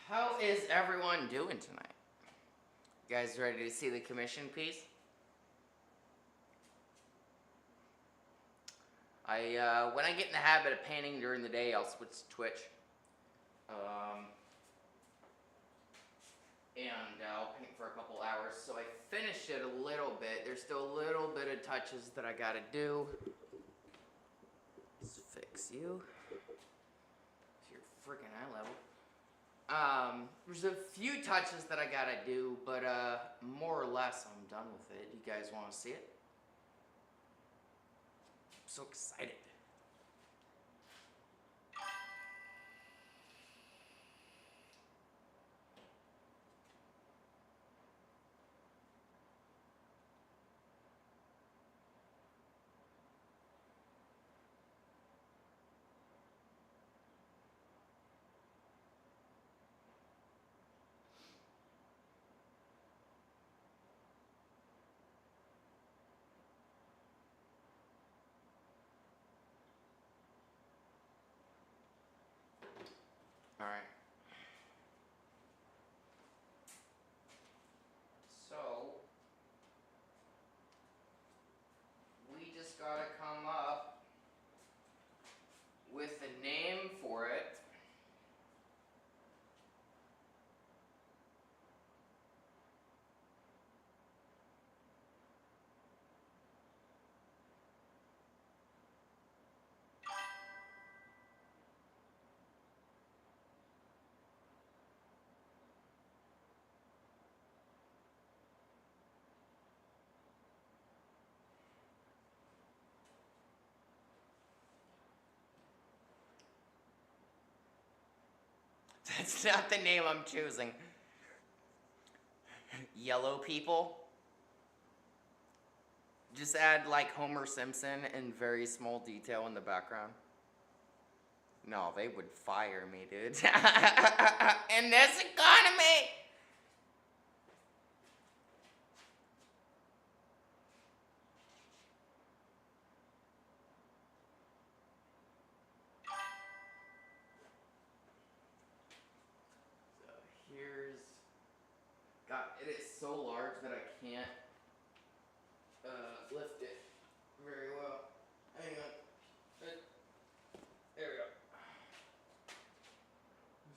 How is everyone doing tonight? You guys ready to see the commission piece? When I get in the habit of painting during the day, I'll switch to Twitch. And I'll paint for a couple hours. So I finished it a little bit. There's still a little bit of touches that I gotta do. Let's fix you. It's your freaking eye level. There's a few touches that I gotta do, but more or less I'm done with it. You guys want to see it? I'm so excited. All right. So we just gotta come up with a name for it. That's not the name I'm choosing. Yellow people. Just add like Homer Simpson in very small detail in the background. No, they would fire me, dude. In this economy. God, it is so large that I can't lift it very well. Hang on. There we go.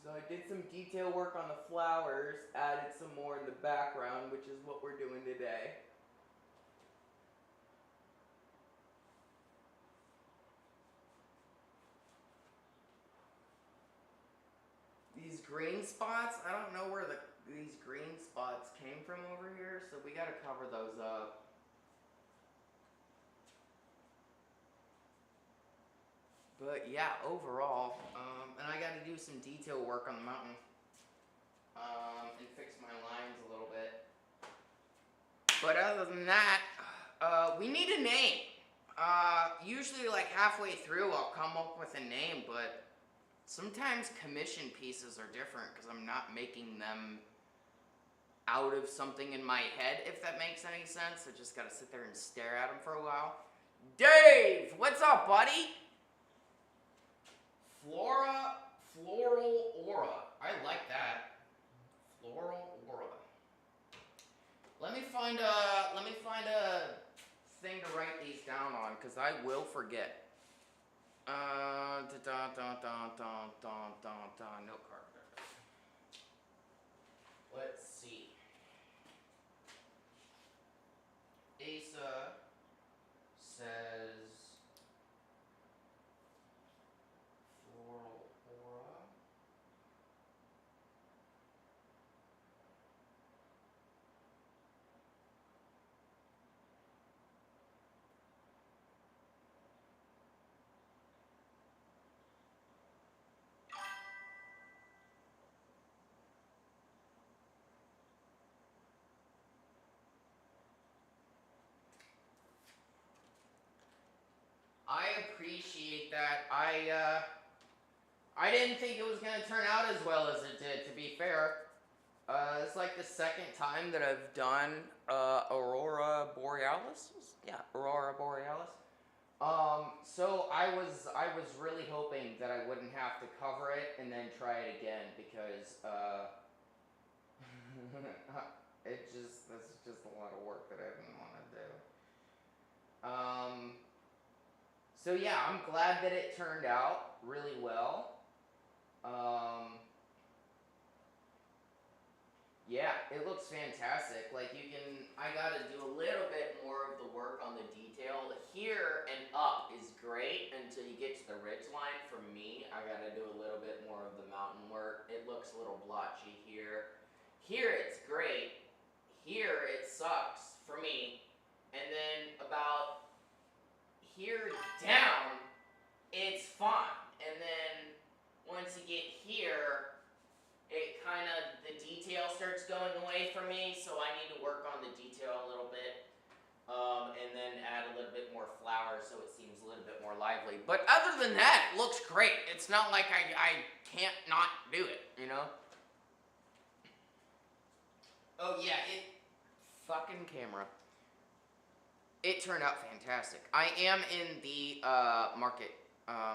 So I did some detail work on the flowers, added some more in the background, which is what we're doing today. These green spots, I don't know where these green spots came from over here, so we gotta cover those up. But yeah, overall, and I gotta do some detail work on the mountain, and fix my lines a little bit. But other than that, we need a name. Usually like halfway through I'll come up with a name, but sometimes commission pieces are different because I'm not making them out of something in my head, if that makes any sense. I just gotta sit there and stare at them for a while. Dave, what's up, buddy? Floral aura. I like that. Floral aura. Let me find a thing to write these down on, because I will forget. Note card. Let's see. Asa says floral aura. I appreciate that. I didn't think it was going to turn out as well as it did, to be fair. It's like the second time that I've done Aurora Borealis. Yeah, Aurora Borealis. So I was really hoping that I wouldn't have to cover it and then try it again because that's just a lot of work that I didn't want to do. So yeah, I'm glad that it turned out really well. Yeah, it looks fantastic. Like I gotta do a little bit more of the work on the detail. Here and up is great until you get to the ridge line. For me, I gotta do a little bit more of the mountain work. It looks a little blotchy here. Here it's great. Here it sucks for me. And then about here down, it's fine. And then once you get here, it kind of, the detail starts going away for me, so I need to work on the detail a little bit. And then add a little bit more flowers so it seems a little bit more lively. But other than that, it looks great. It's not like I can't not do it, you know? Oh yeah, fucking camera. It turned out fantastic. I am in the market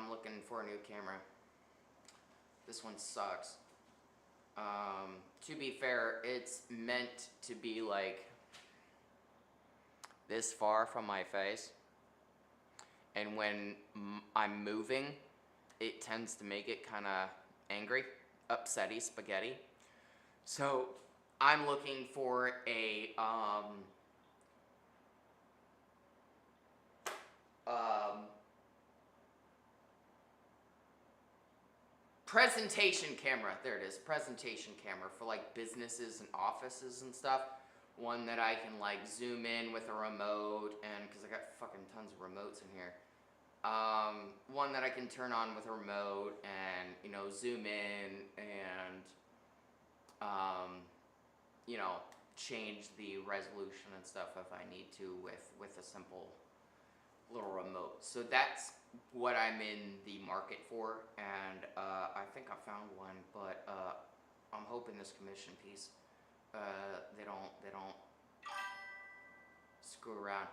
looking for a new camera. This one sucks. To be fair, it's meant to be like this far from my face, and when I'm moving, it tends to make it kind of angry, upsetty spaghetti. So I'm looking for a presentation camera. There it is, presentation camera for like businesses and offices and stuff. One that I can like zoom in with a remote, and because I got fucking tons of remotes in here. One that I can turn on with a remote and, you know, zoom in and, you know, change the resolution and stuff if I need to with a simple little remote. So that's what I'm in the market for, and I think I found one, but I'm hoping this commission piece, they don't screw around.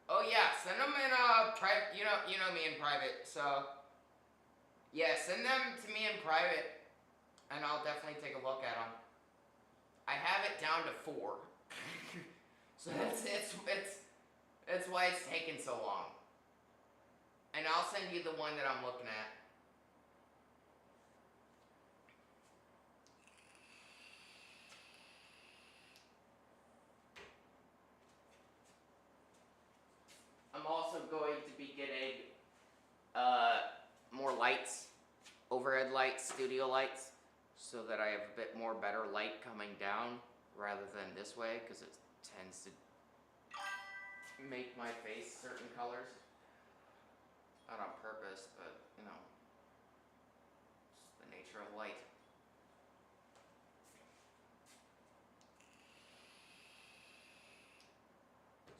Oh yeah, send them in private. You know me in private, so yeah, send them to me in private, and I'll definitely take a look at them. I have it down to 4, so that's why it's taking so long. And I'll send you the one that I'm looking at. I'm also going to be getting more lights, overhead lights, studio lights, so that I have a bit more better light coming down rather than this way, because it tends to make my face certain colors. Not on purpose, but, you know, it's the nature of light.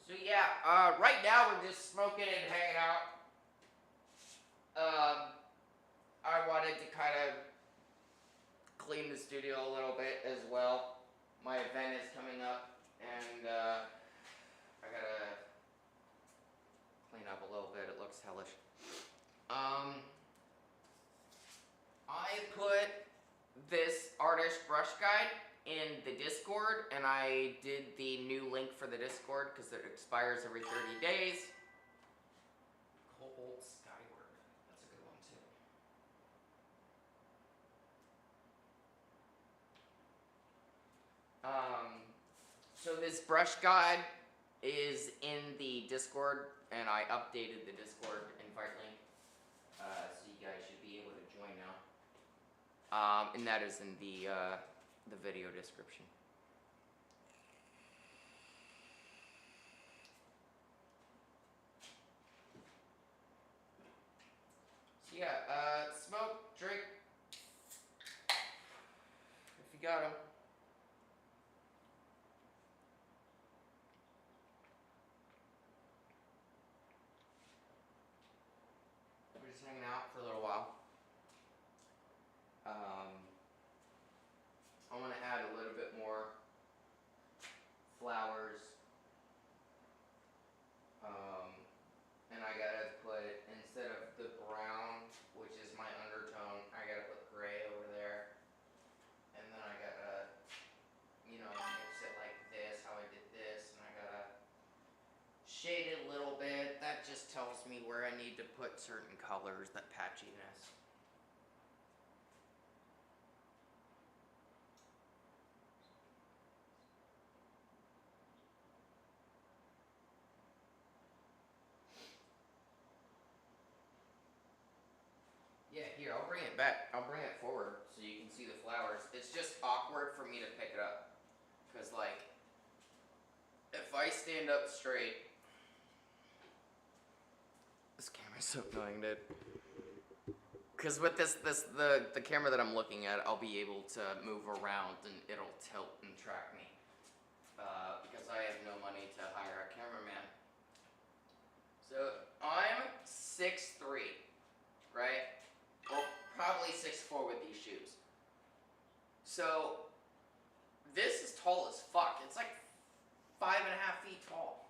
So yeah, right now we're just smoking and hanging out. I wanted to kind of clean the studio a little bit as well. My event is coming up, and I gotta clean up a little bit. It looks hellish. I put this artist brush guide in the Discord, and I did the new link for the Discord because it expires every 30 days. Cobalt Skyward. That's a good one too. So this brush guide is in the Discord, and I updated the Discord invite link, so you guys should be able to join now. And that is in the video description. So yeah, smoke, drink, if you got them. We're just hanging out for a little while. I want to add a little bit more flowers need to put certain colors, that patchiness. Yeah, here, I'll bring it back. I'll bring it forward so you can see the flowers. It's just awkward for me to pick it up. Because, like, if I stand up straight... This camera's so annoying, dude. Because with the camera that I'm looking at, I'll be able to move around and it'll tilt and track me. Because I have no money to hire a cameraman. So, I'm 6'3", right? Well, probably 6'4" with these shoes. So, this is tall as fuck. It's like 5.5 feet tall.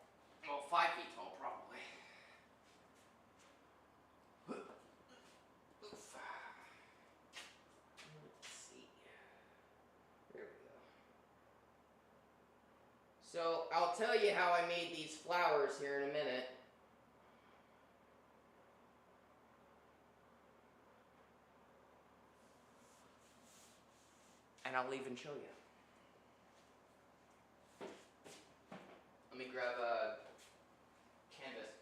Well, 5 feet tall, probably. Let's see. There we go. So, I'll tell you how I made these flowers here in a minute. And I'll even show you. Let me grab a canvas.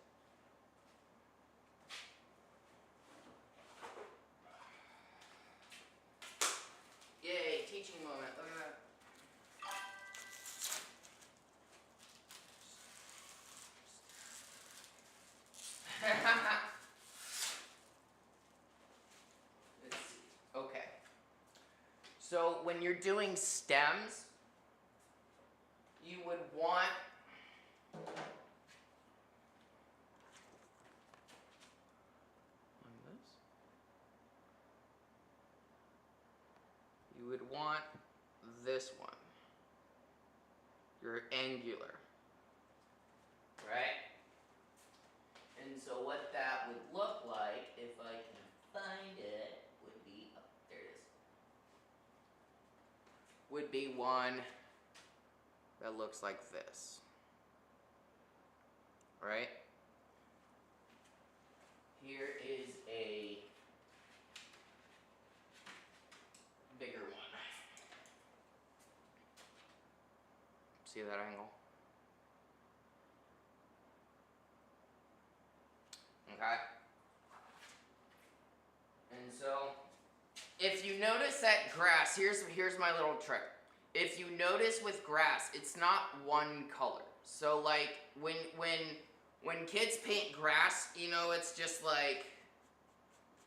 Yay, teaching moment. Look at that. Let's see. Okay. So when you're doing stems, you would want this one, your angular, right? And so what that would look like, if I can find it, would be, oh, there it is, would be one that looks like this, right? Here is a bigger one. See that angle? Okay. And so, if you notice that grass, here's my little trick. If you notice with grass, it's not one color. So like when kids paint grass, you know, it's just like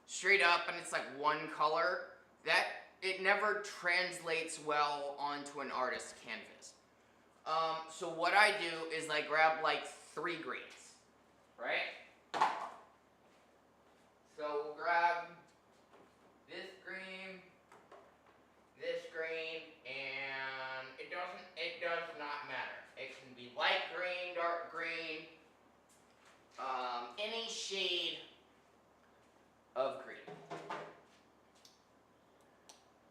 straight up and it's like one color. That it never translates well onto an artist's canvas. So what I do is I grab like 3 greens, right? So we'll grab this green, and it does not matter. It can be light green, dark green, any shade of green.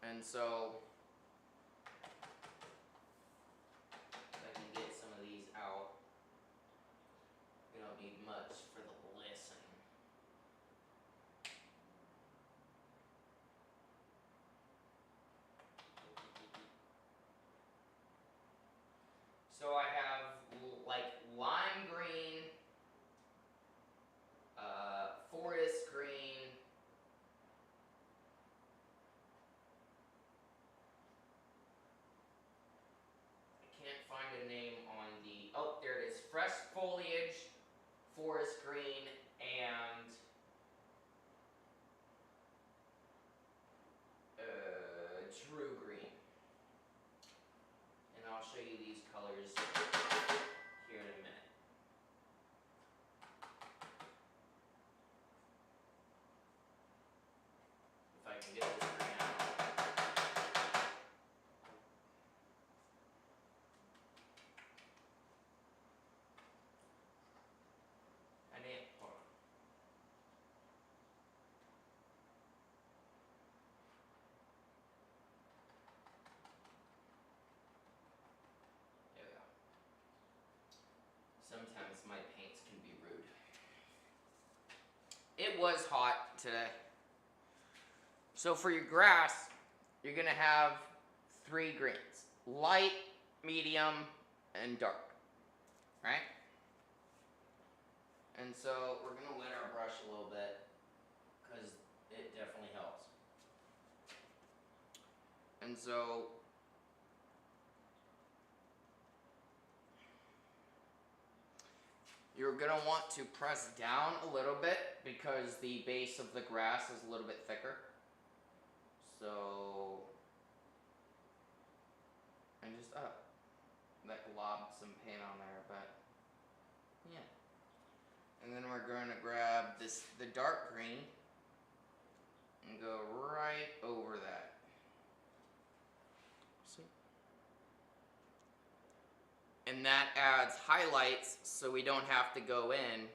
And so, if I can get some of these out, we don't need much for the lesson. So I have like lime green, forest green, I can't find a name on the, oh there it is, fresh foliage, forest green, and true green. And I'll show you these colors here in a minute. If I can get this green out. I need, hold on. There we go. Sometimes my paints can be rude. it was hot today. So for your grass, you're gonna have 3 greens: light, medium, and dark. Right? And so we're gonna wet our brush a little bit because it definitely helps. And so you're gonna want to press down a little bit because the base of the grass is a little bit thicker. So, and just up. That lobbed some paint on there, but yeah. And then we're going to grab the dark green and go right over that. See? And that adds highlights so we don't have to go in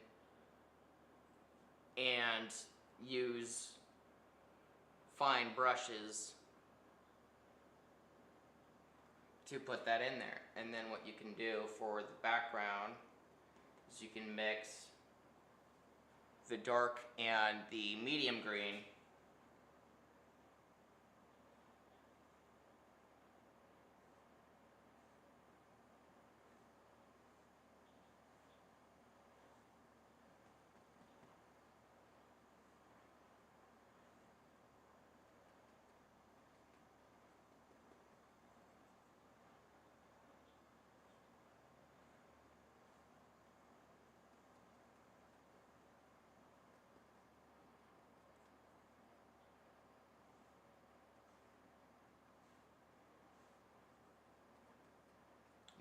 and use fine brushes to put that in there. And then what you can do for the background is you can mix the dark and the medium green.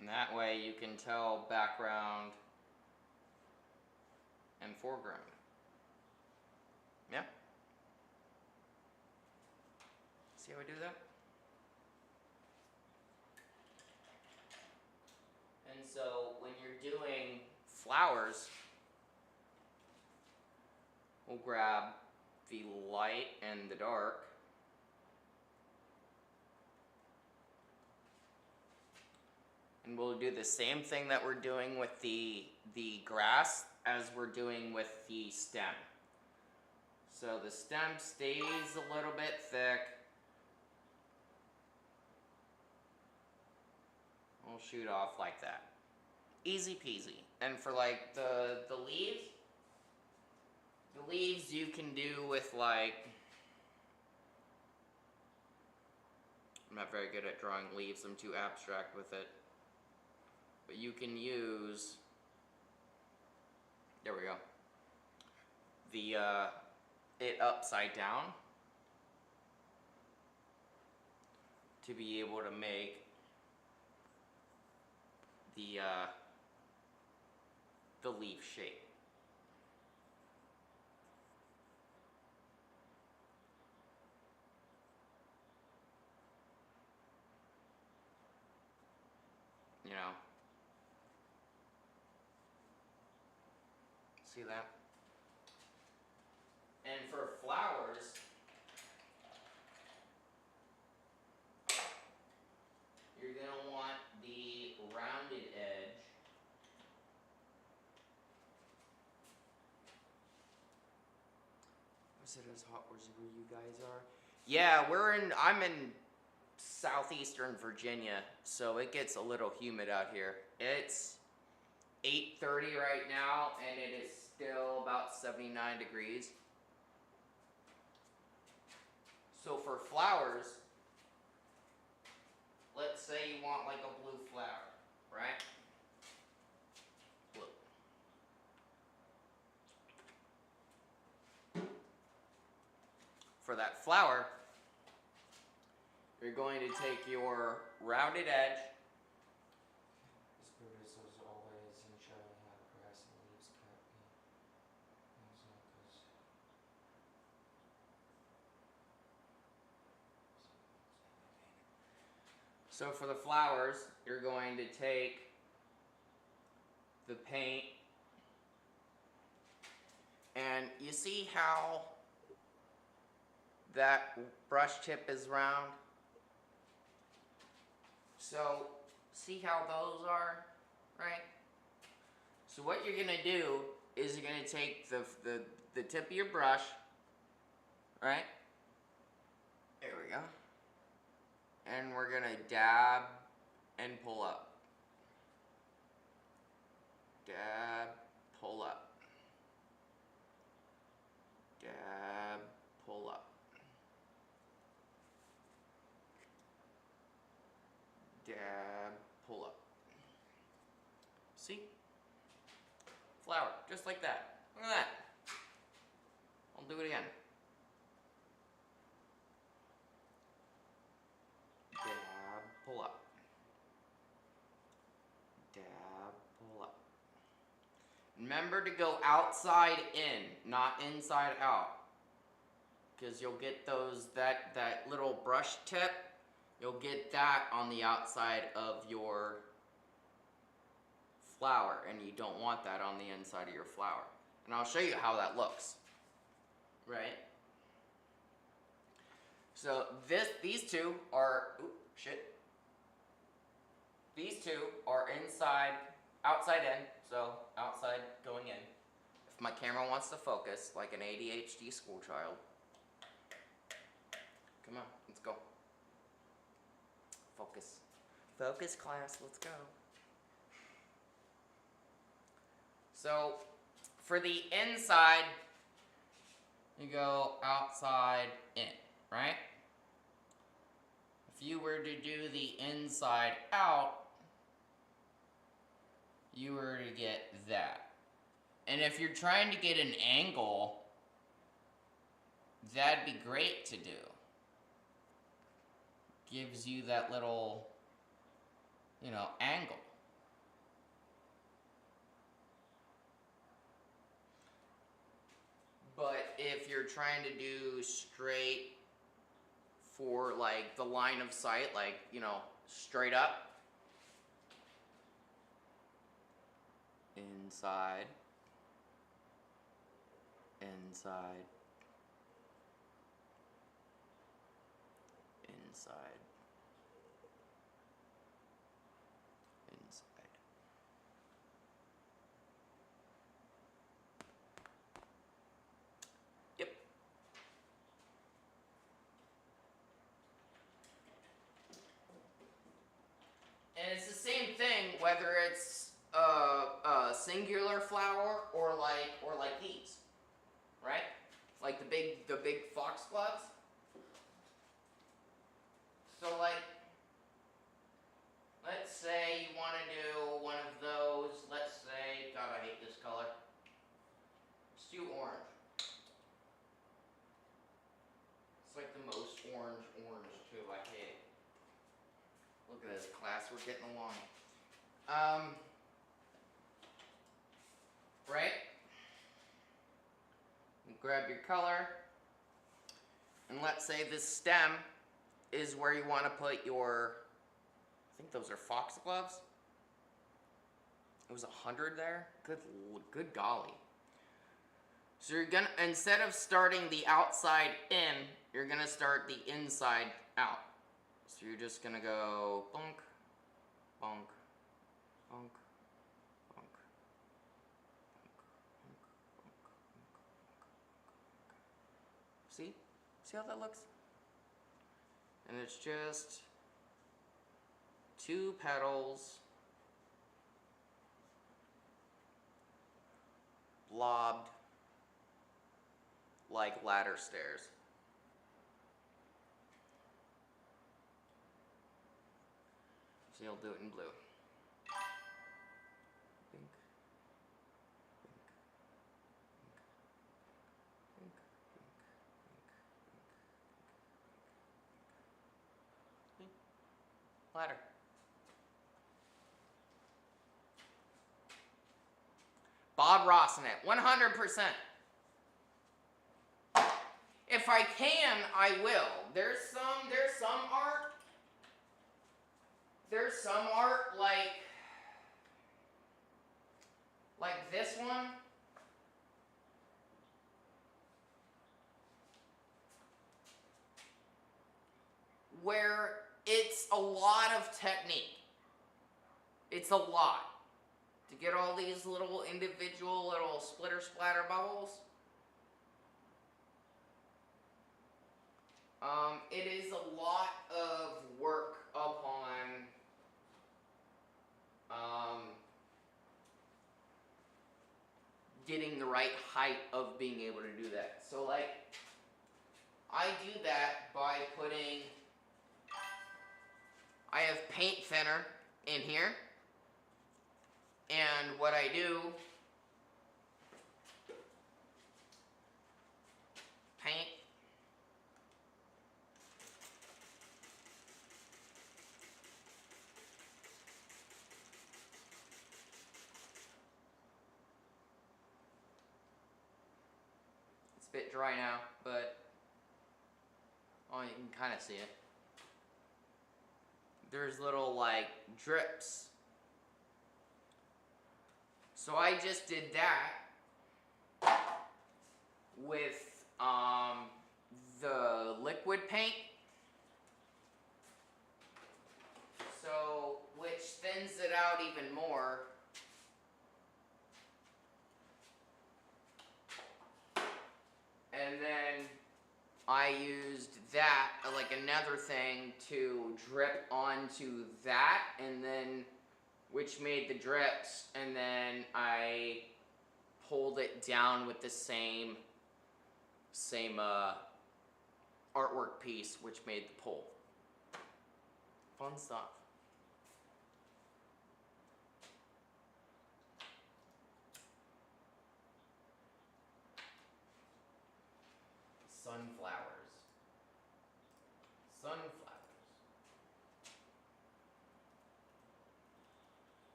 And that way you can tell background and foreground. Yeah? See how we do that? And so when you're doing flowers, we'll grab the light and the dark. And we'll do the same thing that we're doing with the grass as we're doing with the stem. So the stem stays a little bit thick. We'll shoot off like that. Easy peasy. And for like the leaves you can do with like, I'm not very good at drawing leaves, I'm too abstract with it. But you can use, there we go, it upside down to be able to make the leaf shape. You know? See that? And for flowers, you're going to want the rounded edge. Is it as hot as where you guys are? Yeah, I'm in southeastern Virginia, so it gets a little humid out here. It's 8:30 right now, and it is still about 79 degrees. So for flowers, let's say you want like a blue flower, right? Blue. For that flower, you're going to take your rounded edge. So for the flowers, you're going to take the paint, and you see how that brush tip is round? So see how those are, right? So what you're gonna do is you're going to take the tip of your brush, right? There we go. And we're going to dab and pull up. Dab, pull up. Dab, pull up. Dab, pull up. See? Flower, just like that. Look at that. I'll do it again. Dab, pull up. Dab, pull up. Remember to go outside in, not inside out. Because you'll get those, that little brush tip, you'll get that on the outside of your flower, and you don't want that on the inside of your flower. And I'll show you how that looks. Right? So these two are, these two are outside in, so outside going in. If my camera wants to focus like an ADHD school child. Come on, let's go. Focus. Focus, class, let's go. So, for the inside, you go outside in, right? If you were to do the inside out, you were to get that. And if you're trying to get an angle, that'd be great to do. Gives you that little, angle. But if you're trying to do straight for like the line of sight, like, straight up, inside, inside, inside, inside. Yep. And it's the same thing whether it's a singular flower or like these, right? Like the big foxgloves. So like, let's say you want to do one of those. Let's say, God, I hate this color. Let's do orange. It's like the most orange too. I hate it. Look at this, class. We're getting along. Right? You grab your color, and let's say this stem is where you want to put your, I think those are foxgloves. It was 100 there. Good golly. So you're gonna, instead of starting the outside in, you're gonna start the inside out. So you're just gonna go bonk, bonk, bonk, bonk, bonk, bonk, bonk, bonk. See? See how that looks? And it's just 2 petals blobbed like ladder stairs. So you'll do it in blue. Pink, pink, pink, pink, pink, pink, pink. Ladder. Bob Ross in it, 100%. If I can, I will. There's some art. There's some art like this one. Where it's a lot of technique. It's a lot. to get all these little individual little splitter splatter bubbles. It is a lot of work upon getting the right height of being able to do that. So like, I do that by putting, I have paint thinner in here, and what I do, paint, it's a bit dry now, but oh, you can kind of see it. There's little like drips. So I just did that with the liquid paint. So, which thins it out even more. And then I used that, like another thing, to drip onto that, and then, which made the drips, and then I pulled it down with the same artwork piece, which made the pull. Fun stuff. Sunflowers. Sunflowers.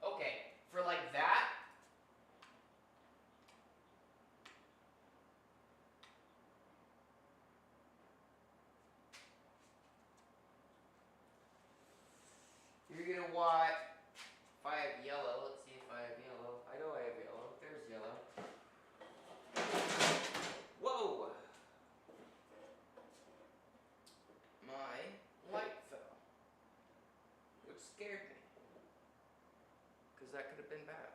Okay, for like that, you're gonna want, if I have yellow, let's see if I have yellow. I know I have yellow. There's yellow. Whoa! My light fell, which scared me, because that could have been bad.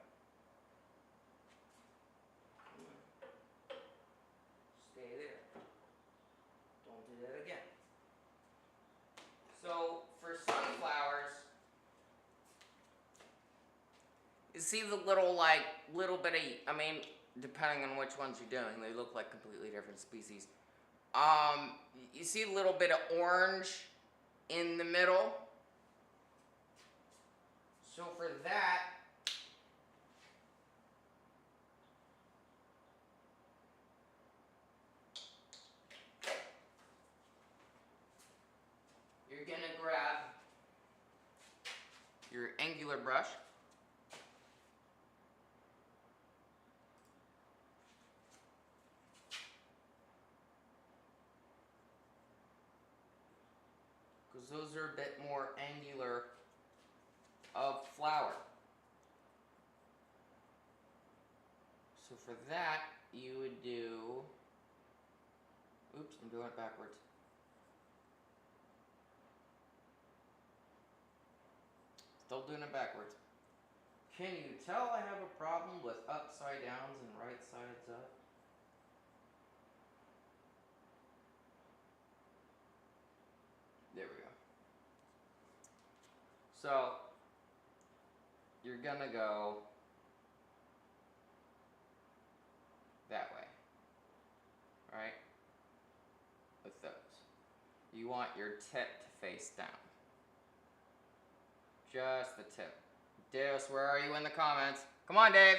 Stay there. Don't do that again. So, for sunflowers, you see the little bit of, I mean, depending on which ones you're doing, they look like completely different species. You see a little bit of orange in the middle. So for that, you're gonna grab your angular brush. Because those are a bit more angular of flower. So for that, you would do, oops, I'm doing it backwards. Still doing it backwards. Can you tell I have a problem with upside downs and right sides up? There we go. So, you're gonna go that way, right? With those. You want your tip to face down. Just the tip. Deus, where are you in the comments? Come on, Dave.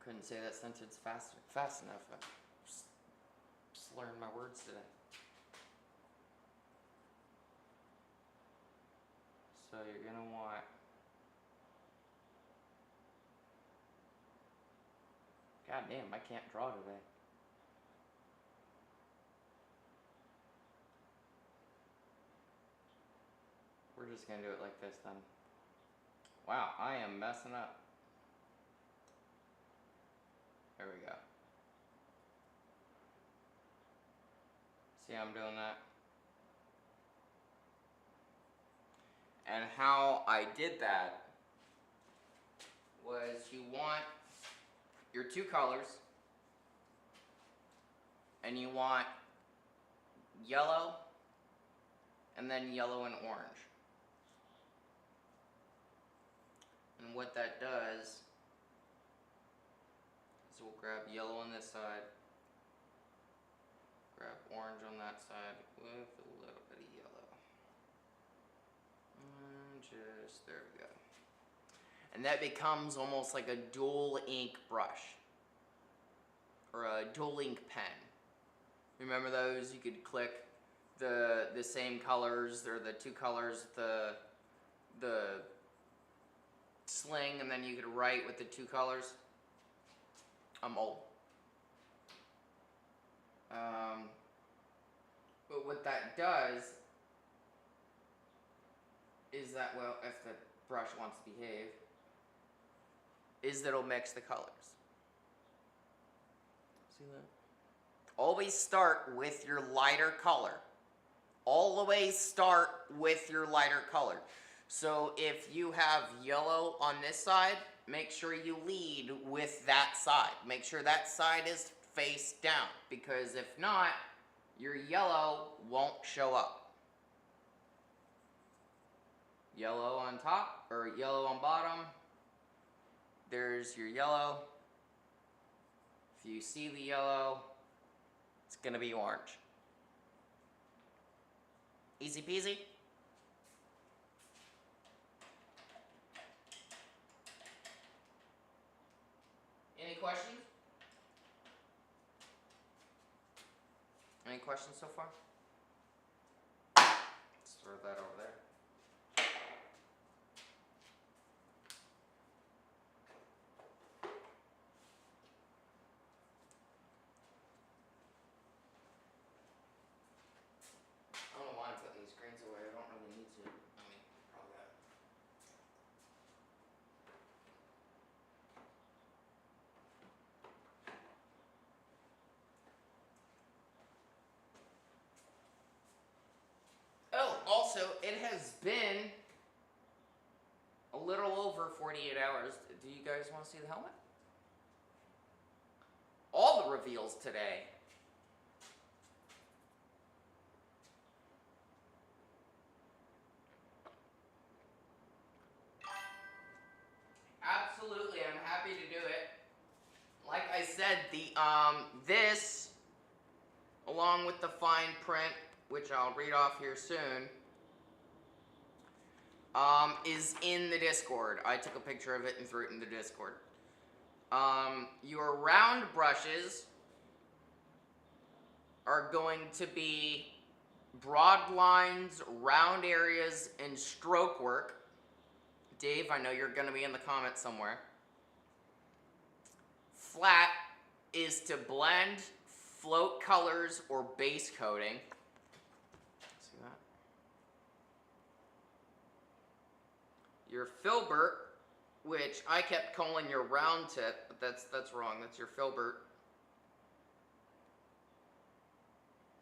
Couldn't say that sentence fast enough. I'm slurring my words today. So you're gonna want God damn, I can't draw today. We're just gonna do it like this then. Wow, I am messing up. There we go. See how I'm doing that? And how I did that was you want your two colors, and you want yellow, and then yellow and orange. And what that does is we'll grab yellow on this side, grab orange on that side with a little bit of yellow. And just, there we go. And that becomes almost like a dual ink brush, or a dual ink pen. Remember those? You could click the same colors, or the two colors, the sling, and then you could write with the two colors. I'm old. But what that does is that, well, if the brush wants to behave, is that it'll mix the colors. See that? Always start with your lighter color. Always start with your lighter color. So if you have yellow on this side, make sure you lead with that side. Make sure that side is face down, because if not, your yellow won't show up. Yellow on top, or yellow on bottom. There's your yellow. If you see the yellow, it's gonna be orange. Easy peasy. Any questions? Any questions so far? Let's throw that over there. I don't know why I'm putting these screens away. I don't really need to. I mean, probably that. Oh, also, it has been a little over 48 hours. Do you guys want to see the helmet? All the reveals today. Absolutely, I'm happy to do it. Like I said, this, along with the fine print, which I'll read off here soon, is in the Discord. I took a picture of it and threw it in the Discord. Your round brushes are going to be broad lines, round areas, and stroke work. Dave, I know you're going to be in the comments somewhere. Flat is to blend, float colors, or base coating. See that? Your filbert, which I kept calling your round tip, but that's wrong. That's your filbert.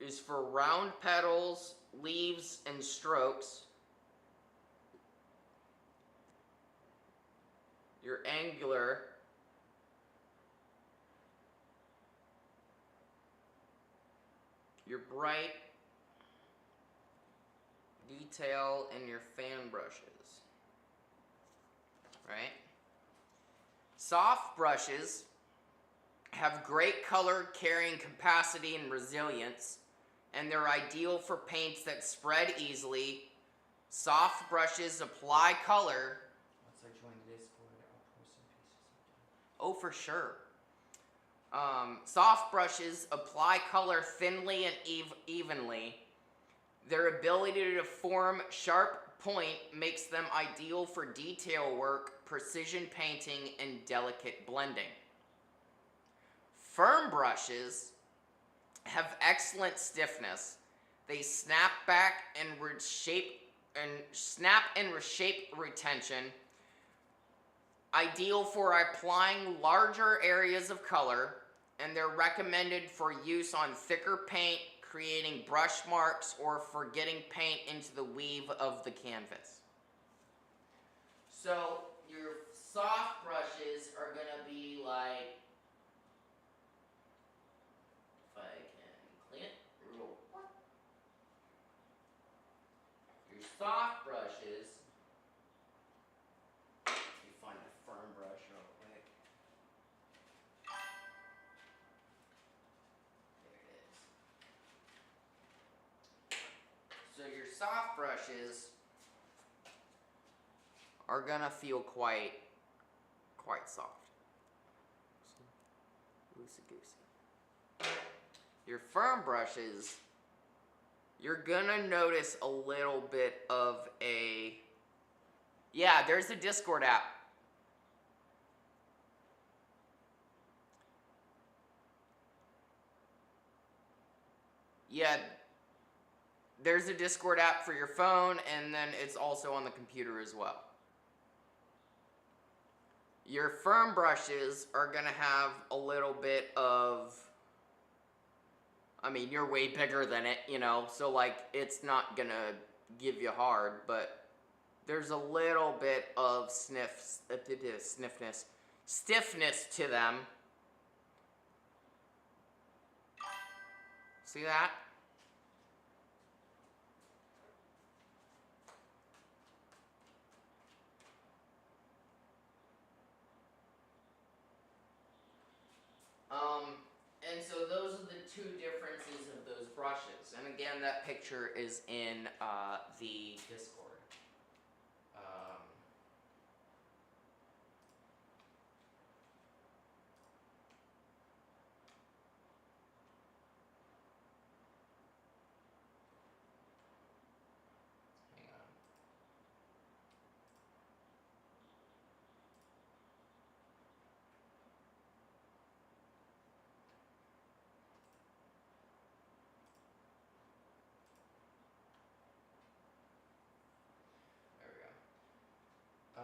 Is for round petals, leaves, and strokes. Your angular your bright detail, and your fan brushes, right? Soft brushes have great color carrying capacity and resilience, and they're ideal for paints that spread easily. Soft brushes apply color. Once I join the Discord, I'll post some pieces. Oh, for sure. Soft brushes apply color thinly and evenly. Their ability to form sharp point makes them ideal for detail work, precision painting, and delicate blending. Firm brushes have excellent stiffness. They snap back and reshape retention. Ideal for applying larger areas of color, and they're recommended for use on thicker paint, creating brush marks, or for getting paint into the weave of the canvas. So your soft brushes are going to be like, if I can clean it real quick. Your soft brushes, let me find a firm brush real quick. There it is. So your soft brushes are gonna feel quite soft. Loosey-goosey. Your firm brushes, you're gonna notice a little bit of a... Yeah, there's a Discord app. Yeah, there's a Discord app for your phone, and then it's also on the computer as well. Your firm brushes are gonna have a little bit of... I mean, you're way bigger than it, you know, so like, it's not gonna give you hard, but there's a little bit of stiffness to them. See that? And so those are the two differences of those brushes. And again, that picture is in the Discord. Hang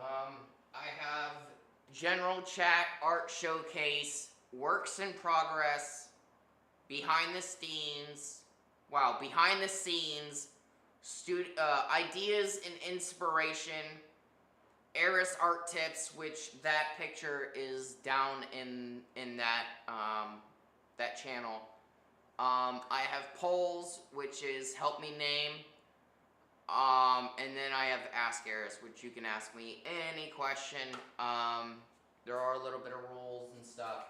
on. I have general chat, art showcase, works in progress, behind the scenes, ideas and inspiration, Eris art tips, which that picture is down in that that channel. I have polls, which is help me name. And then I have Ask Eris, which you can ask me any question. There are a little bit of rules and stuff.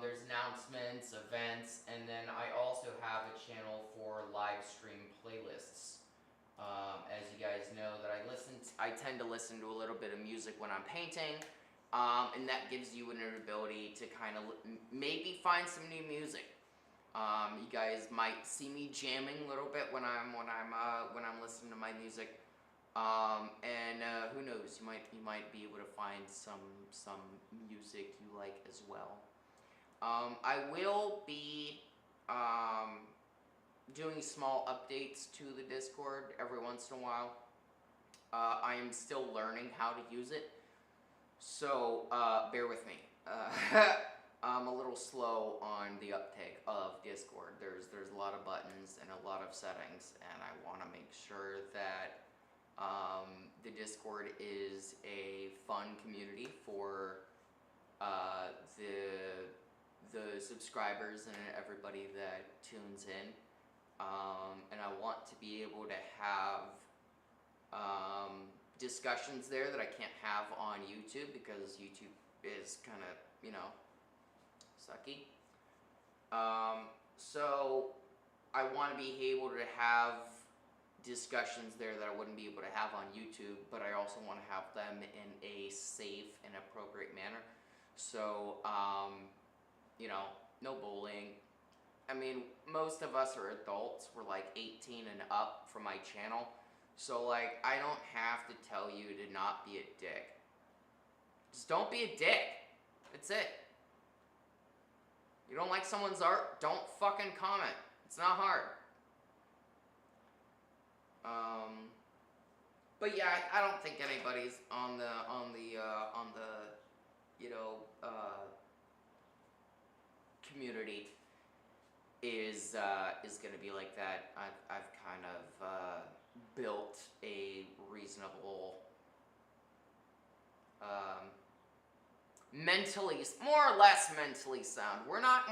There's announcements, events, and then I also have a channel for live stream playlists. As you guys know, that I tend to listen to a little bit of music when I'm painting, and that gives you an ability to kind of maybe find some new music. You guys might see me jamming a little bit when I'm listening to my music, and who knows, you might be able to find some music you like as well. I will be doing small updates to the Discord every once in a while. I am still learning how to use it, so bear with me. I'm a little slow on the uptake of Discord. There's a lot of buttons and a lot of settings, and I want to make sure that the Discord is a fun community for the subscribers and everybody that tunes in. And I want to be able to have discussions there that I can't have on YouTube, because YouTube is kind of, you know, sucky. So I want to be able to have discussions there that I wouldn't be able to have on YouTube, but I also want to have them in a safe and appropriate manner. So, you know, no bullying. I mean, most of us are adults. We're like 18 and up for my channel. So, like, I don't have to tell you to not be a dick. Just don't be a dick. That's it. You don't like someone's art? Don't fucking comment. It's not hard. But yeah, I don't think anybody's on the you know, community is going to be like that. I've kind of built a reasonable, more or less mentally sound. We're not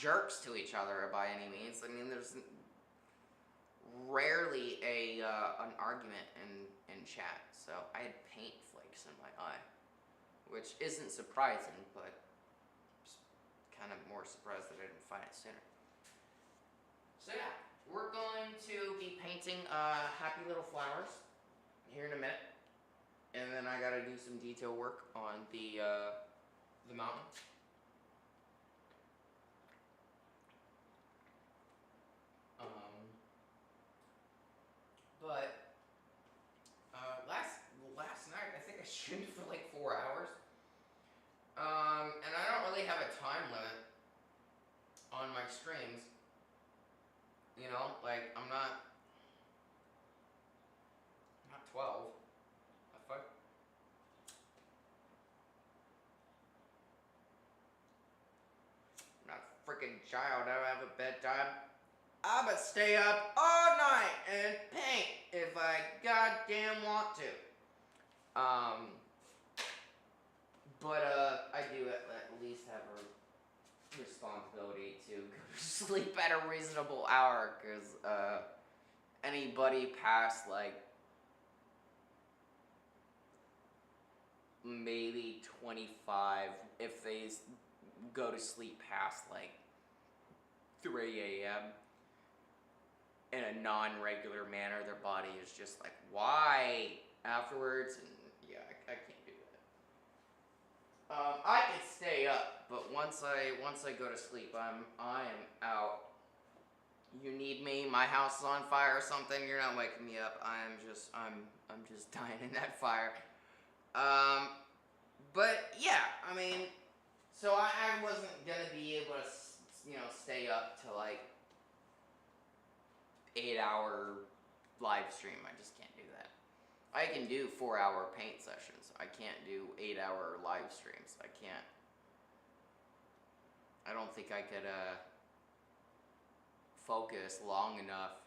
jerks to each other by any means. I mean, there's rarely an argument in chat. So I had paint flakes in my eye, which isn't surprising, but kind of more surprised that I didn't find it sooner. So yeah, we're going to be painting happy little flowers here in a minute, and then I gotta do some detail work on the mountain. But last night I think I streamed for like 4 hours. And I don't really have a time limit on my streams. You know, like I'm not 12. The fuck? I'm not a freaking child. I don't have a bedtime. I'ma stay up all night and paint if I goddamn want to. But I do at least have a responsibility to go to sleep at a reasonable hour, because anybody past like maybe 25, if they go to sleep past like 3 a.m. in a non-regular manner, their body is just like, why afterwards? And yeah, I can't do that. I can stay up, but once I go to sleep, I am out. You need me, my house is on fire or something, you're not waking me up. I'm just dying in that fire. But yeah, I mean, so I wasn't gonna be able to, stay up to like 8-hour live stream. I just can't do that. I can do 4-hour paint sessions. I can't do 8-hour live streams. I don't think I could focus long enough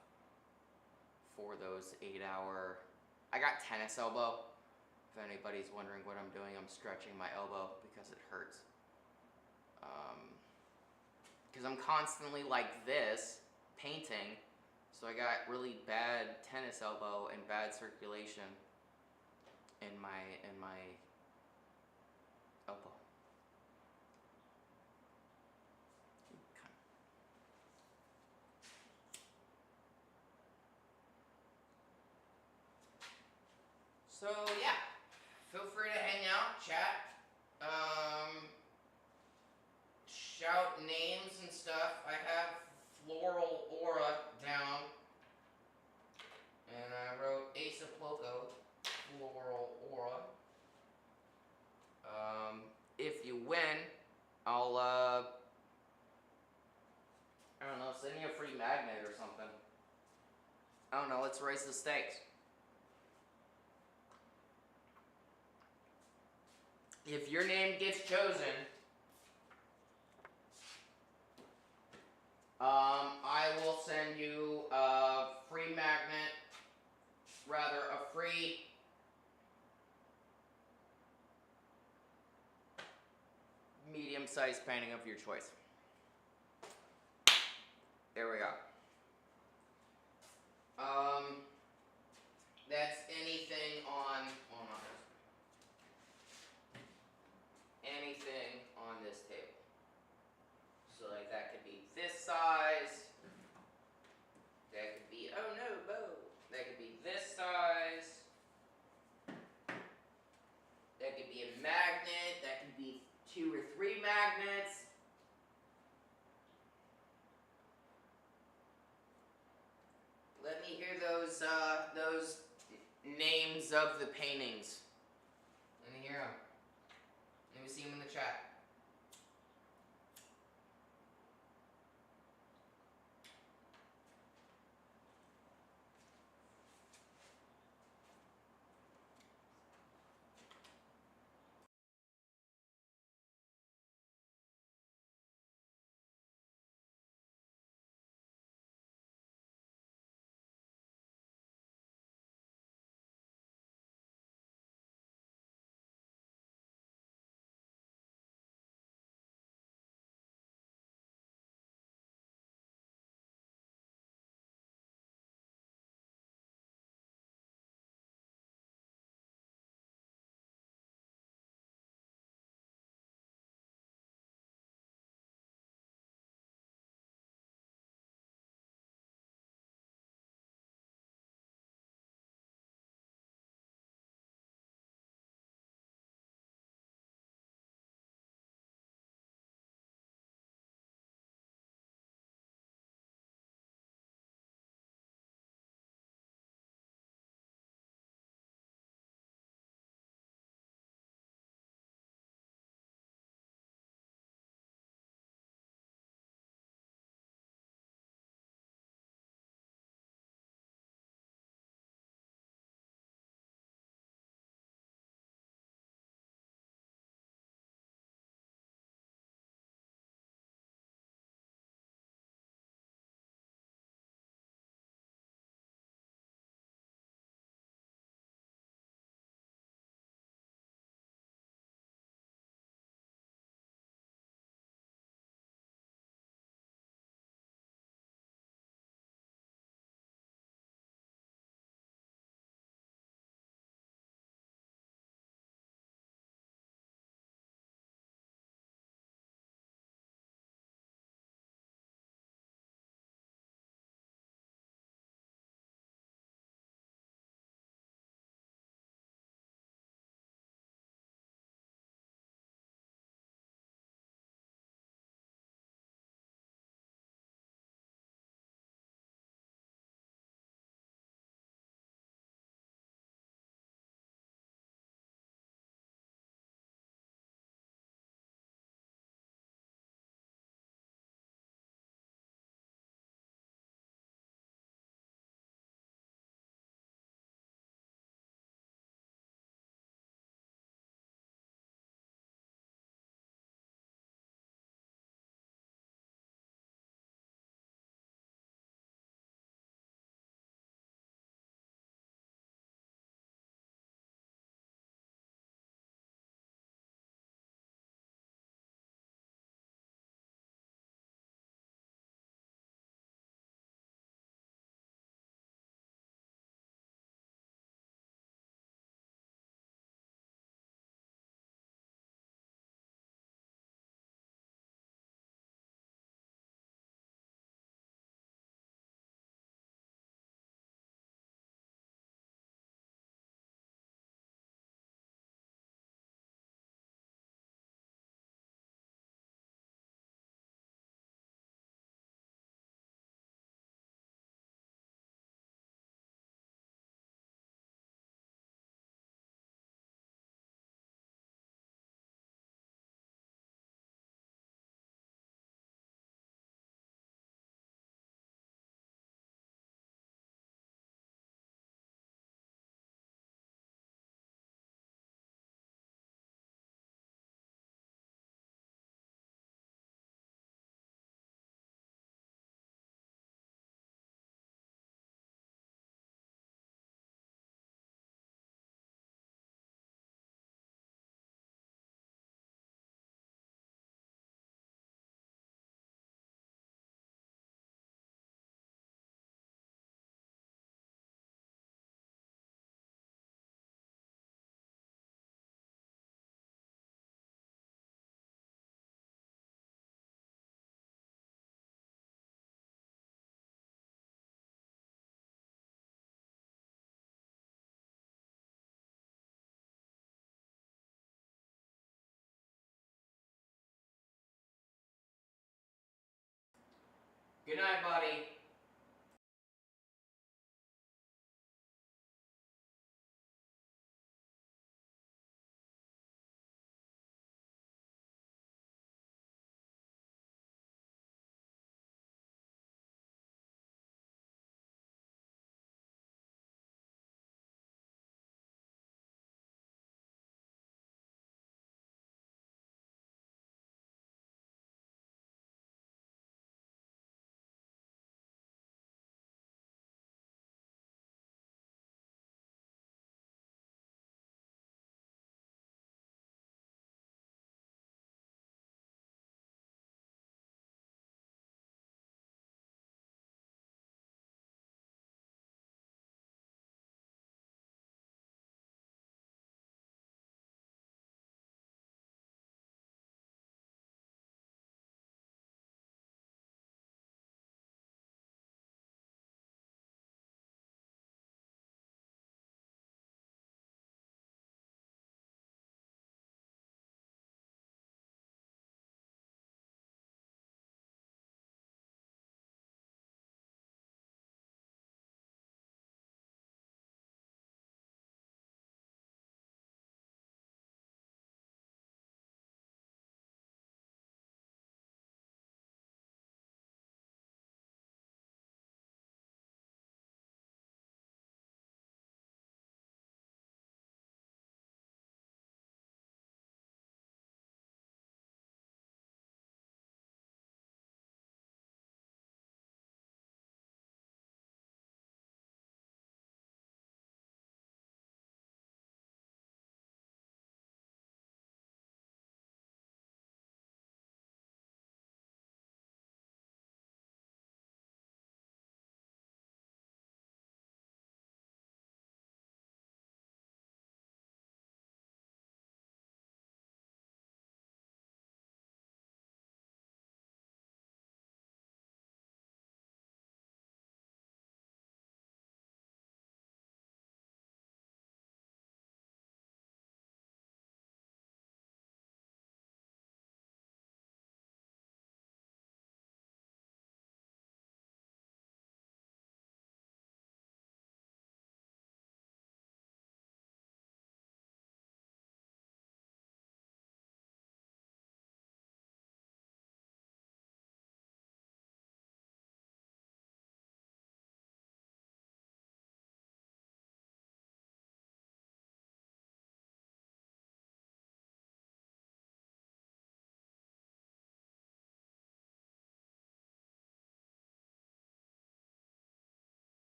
for those 8-hour. I got tennis elbow. If anybody's wondering what I'm doing, I'm stretching my elbow because it hurts. Because I'm constantly like this, painting, so I got really bad tennis elbow and bad circulation in my elbow. So yeah, feel free to hang out, chat, shout names and stuff. I have Floral Aura down, and I wrote Ace of Ploco, Floral Aura. If you win, I'll I don't know, send you a free magnet or something. I don't know, let's raise the stakes. If your name gets chosen, I will send you a free magnet, rather a free medium-sized painting of your choice. There we go. That's anything on this table. So like that could be this size. That could be, oh no, Bo. That could be this size. That could be a magnet. That could be 2 or 3 magnets. Let me hear those names of the paintings. Let me hear them. Let me see them in the chat. Good night, buddy.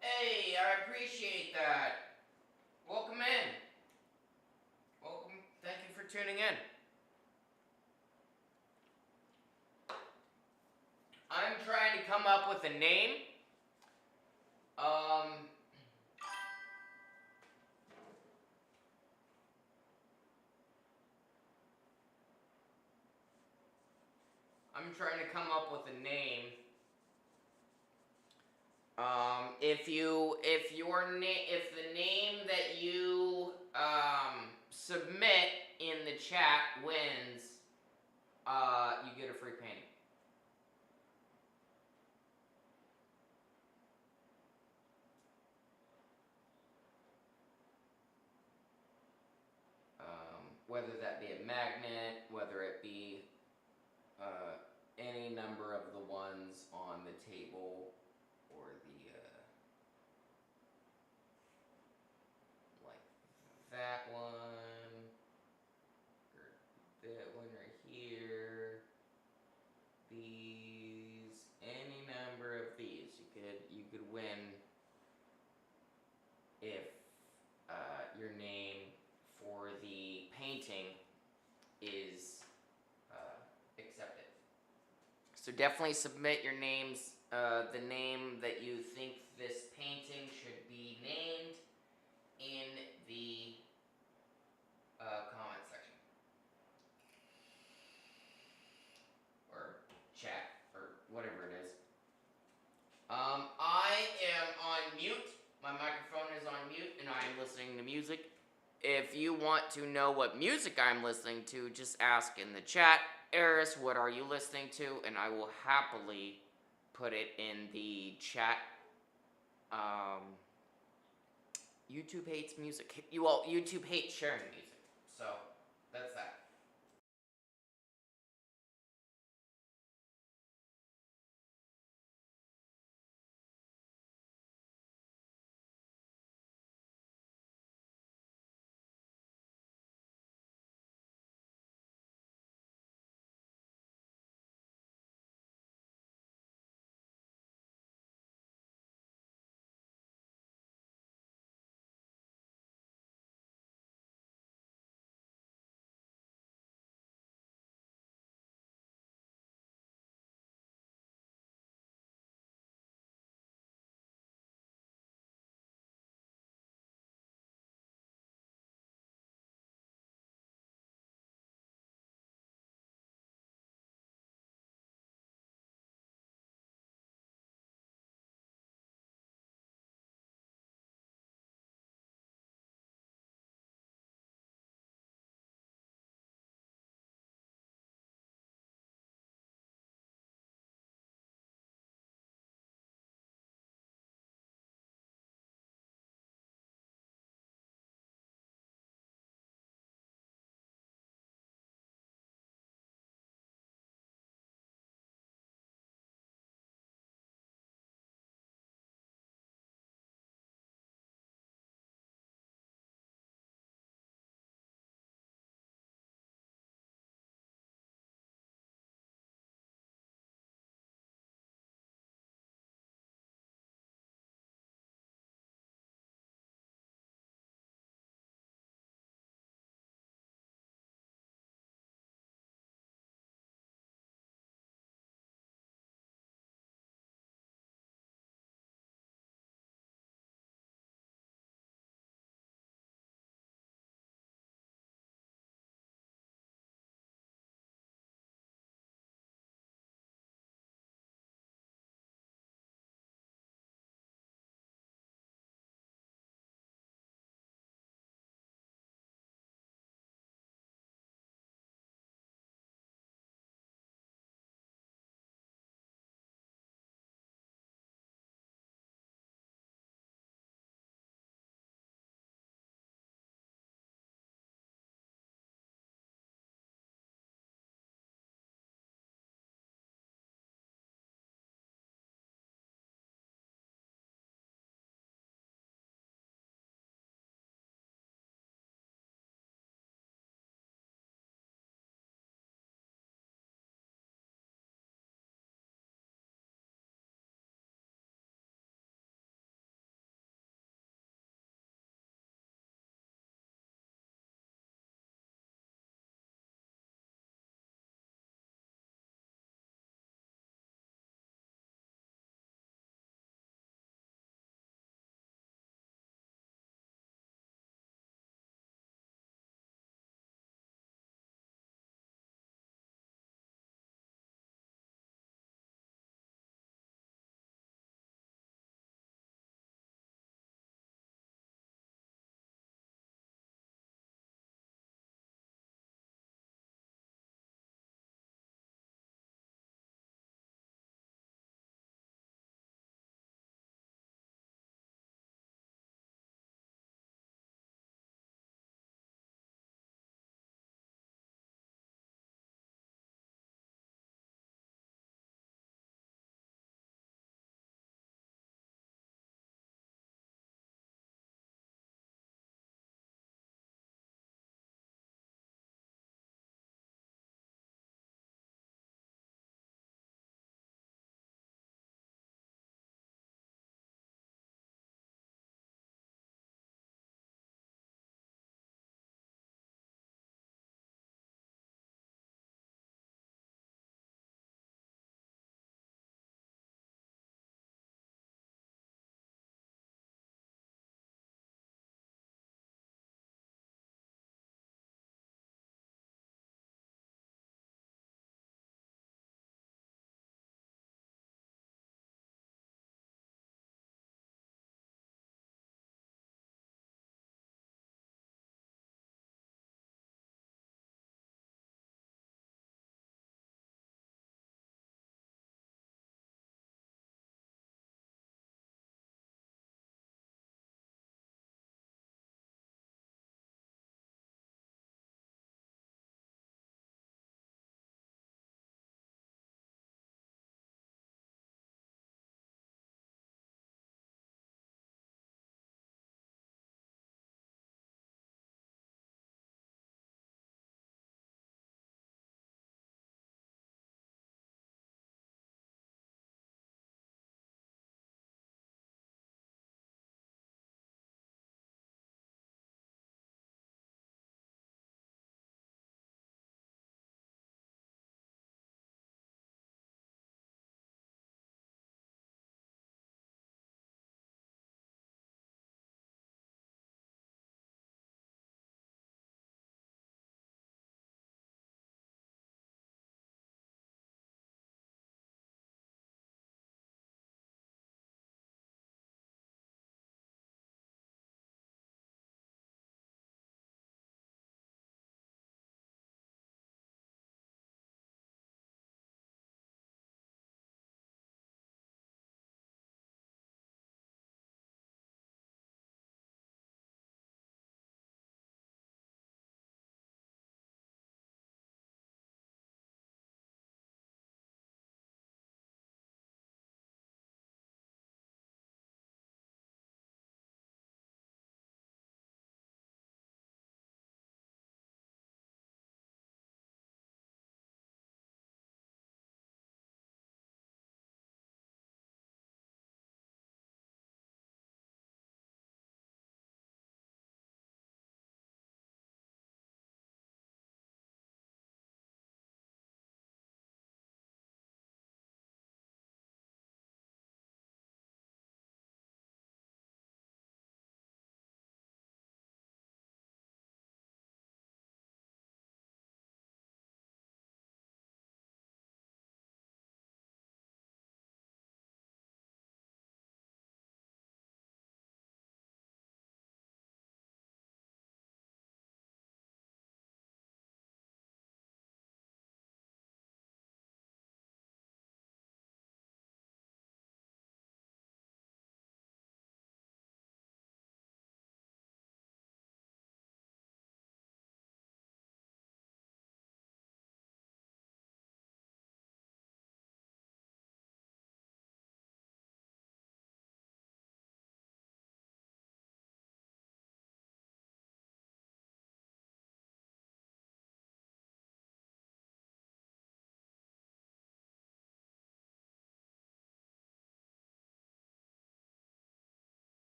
Hey, I appreciate that. Welcome in. Welcome. Thank you for tuning in. I'm trying to come up with a name. I'm trying to come up with a name. If the name that you submit in the chat wins, you get a free painting. Whether that be a magnet, whether it be any number of the ones on the table, or the like that one, or that one right here. These, any number of these, you could win if your name for the painting is accepted. So definitely submit your names, the name that you think this painting should be named in the comment section. Or chat, or whatever it is. I am on mute. My microphone is on mute and I am listening to music. If you want to know what music I'm listening to, just ask in the chat, Eris, what are you listening to? And I will happily put it in the chat. YouTube hates music. YouTube hates sharing music. So, that's that.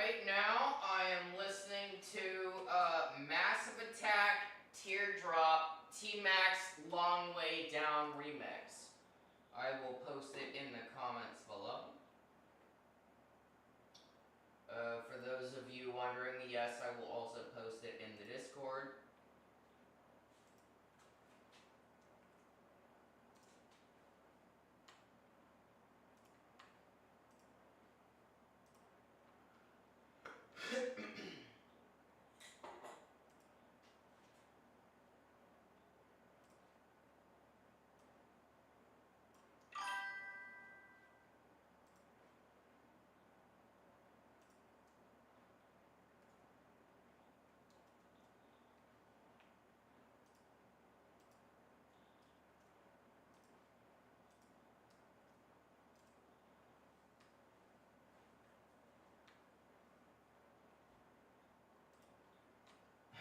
right now I am listening to Massive Attack Teardrop T-Max Long Way Down remix. I will post it in the comments below. For those of you wondering, yes, I will also post it in the Discord.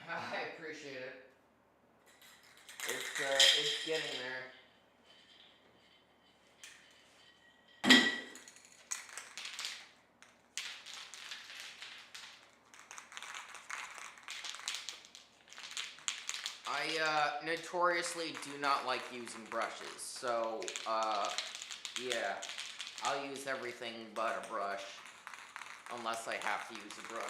I appreciate it. It's getting there. I notoriously do not like using brushes, so yeah, I'll use everything but a brush, unless I have to use a brush.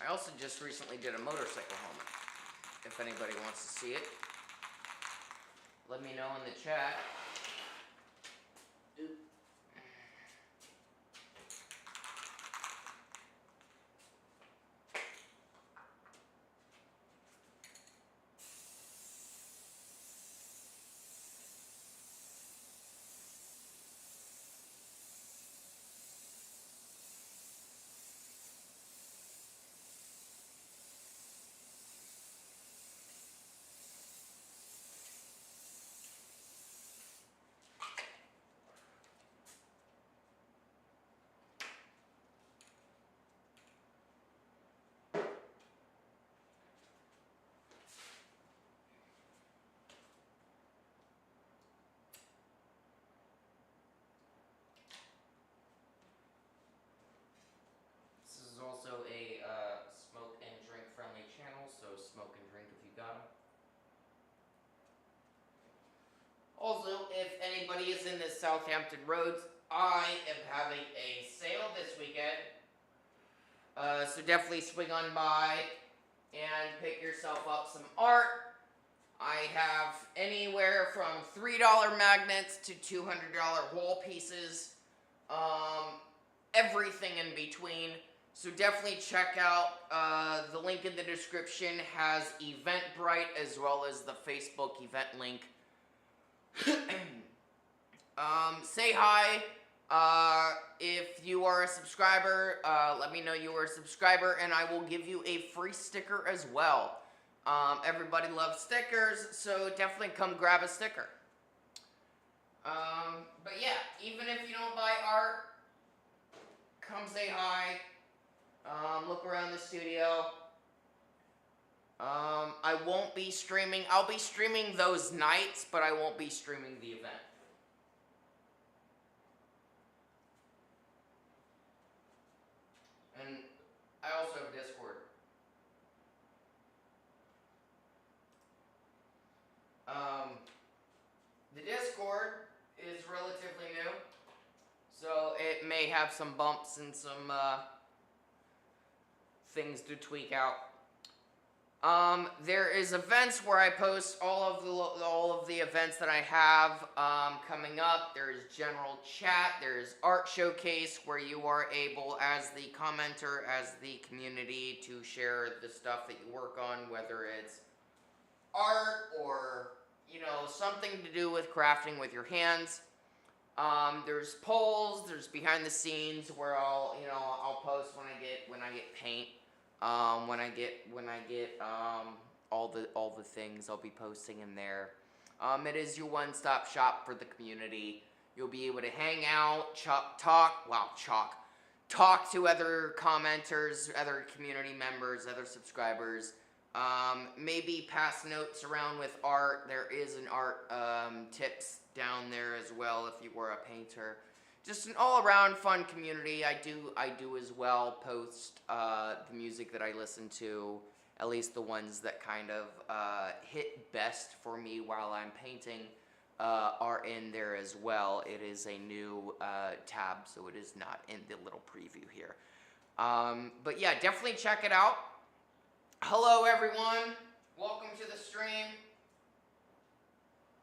I also just recently did a motorcycle helmet. If anybody wants to see it, let me know in the chat. This is also a smoke and drink friendly channel, so smoke and drink if you got them. Also, if anybody is in the Southampton Roads, I am having a sale this weekend. So definitely swing on by and pick yourself up some art. I have anywhere from $3 magnets to $200 wall pieces. Everything in between. So definitely check out the link in the description has Eventbrite as well as the Facebook event link. Say hi. If you are a subscriber, let me know you are a subscriber and I will give you a free sticker as well. Everybody loves stickers, so definitely come grab a sticker. But yeah, even if you don't buy art, come say hi. Look around the studio. I won't be streaming. I'll be streaming those nights, but I won't be streaming the event. And I also have Discord. The Discord is relatively new, so it may have some bumps and some things to tweak out. There is events where I post all of the events that I have coming up. There's general chat. There's art showcase where you are able, as the commenter, as the community, to share the stuff that you work on, whether it's art or something to do with crafting with your hands. There's polls. There's behind the scenes where I'll post when I get paint. When I get all the things, I'll be posting in there. It is your one-stop shop for the community. You'll be able to hang out, talk to other commenters, other community members, other subscribers. Maybe pass notes around with art. There is an art tips down there as well if you were a painter. Just an all-around fun community. I do as well post the music that I listen to, at least the ones that kind of hit best for me while I'm painting are in there as well. It is a new tab, so it is not in the little preview here. But yeah, definitely check it out. Hello everyone, welcome to the stream.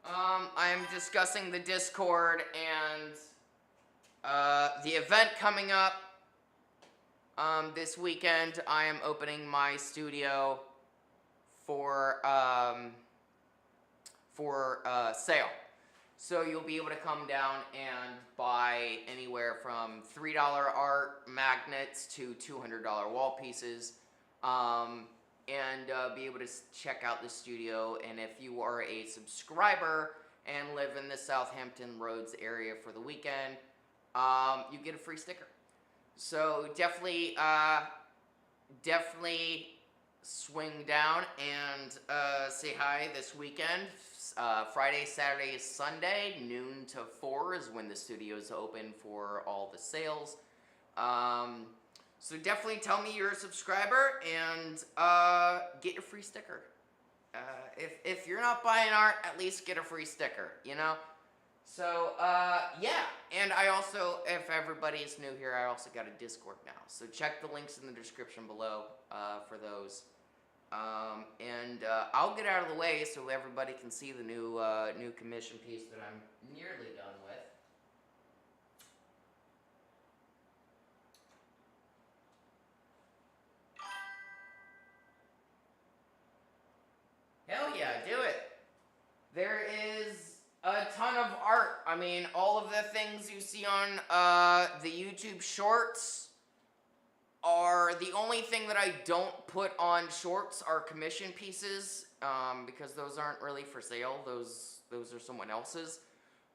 I'm discussing the Discord and the event coming up this weekend. I am opening my studio for sale. So you'll be able to come down and buy anywhere from $3 art magnets to $200 wall pieces. And be able to check out the studio. And if you are a subscriber and live in the Southampton Roads area for the weekend, you get a free sticker. So definitely swing down and say hi this weekend. Friday, Saturday, Sunday, noon to 4 is when the studio's open for all the sales. So definitely tell me you're a subscriber and get your free sticker. If you're not buying art, at least get a free sticker, you know? So, yeah. And I also, if everybody is new here, I also got a Discord now. So check the links in the description below for those. And I'll get out of the way so everybody can see the new commission piece that I'm nearly done with. Hell yeah, do it. There is a ton of art. I mean, all of the things you see on the YouTube shorts are the only thing that I don't put on shorts are commission pieces, because those aren't really for sale. Those are someone else's.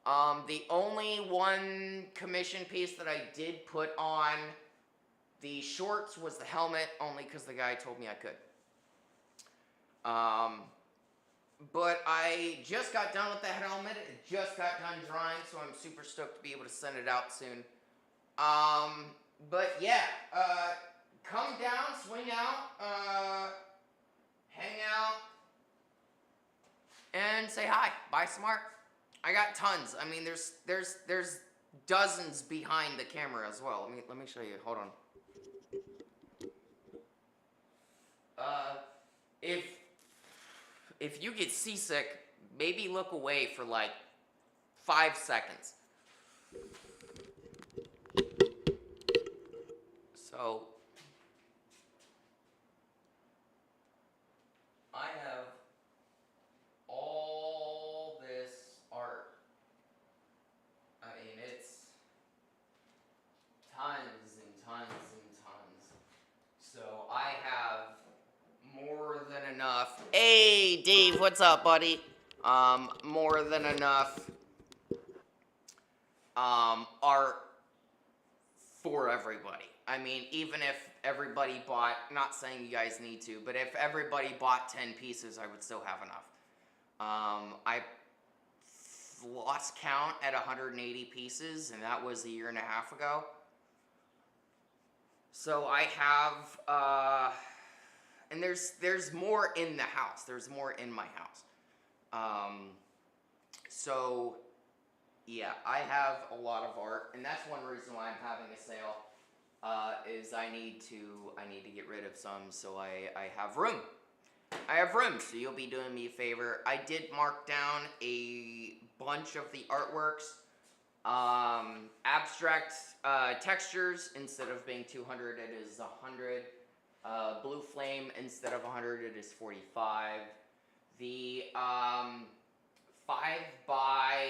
The only one commission piece that I did put on the shorts was the helmet, only because the guy told me I could. But I just got done with the helmet. It just got done drying, so I'm super stoked to be able to send it out soon. But yeah, come down, swing out, hang out, and say hi. Buy some art. I got tons. I mean, there's dozens behind the camera as well. Let me show you. Hold on. If you get seasick, maybe look away for like 5 seconds. So, I have all this art. I mean, it's tons and tons and tons. So I have more than enough. Hey, Dave, what's up, buddy? More than enough art for everybody. I mean, even if everybody bought, not saying you guys need to, but if everybody bought 10 pieces, I would still have enough. I lost count at 180 pieces, and that was a year and a half ago. So I have, and there's more in the house. There's more in my house. So yeah, I have a lot of art, and that's one reason why I'm having a sale. Is I need to get rid of some, so I have room. I have room, so you'll be doing me a favor. I did mark down a bunch of the artworks. Abstract textures, instead of being 200, it is 100. Blue flame, instead of 100, it is 45. The 5 by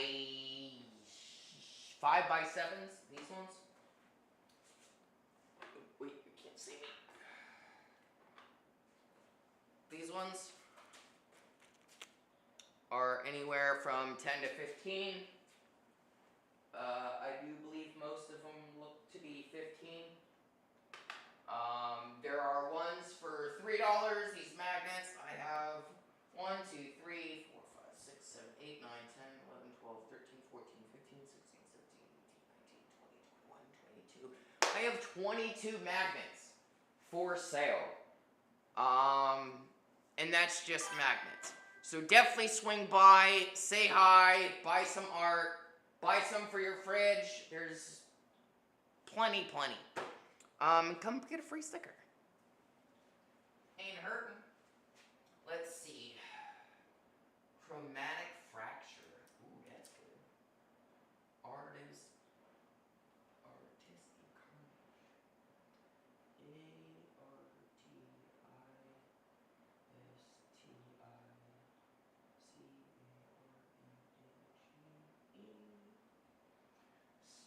7s, these ones. Wait, you can't see me. These ones are anywhere from 10 to 15. I do believe most of them look to be 15. There are ones for $3, these magnets. 22. I have 22 magnets for sale. And that's just magnets. So definitely swing by, say hi, buy some art, buy some for your fridge. There's plenty. Come get a free sticker. Ain't hurting. Let's see. Chromatic fracture. Ooh, that's good. Artistic carnage.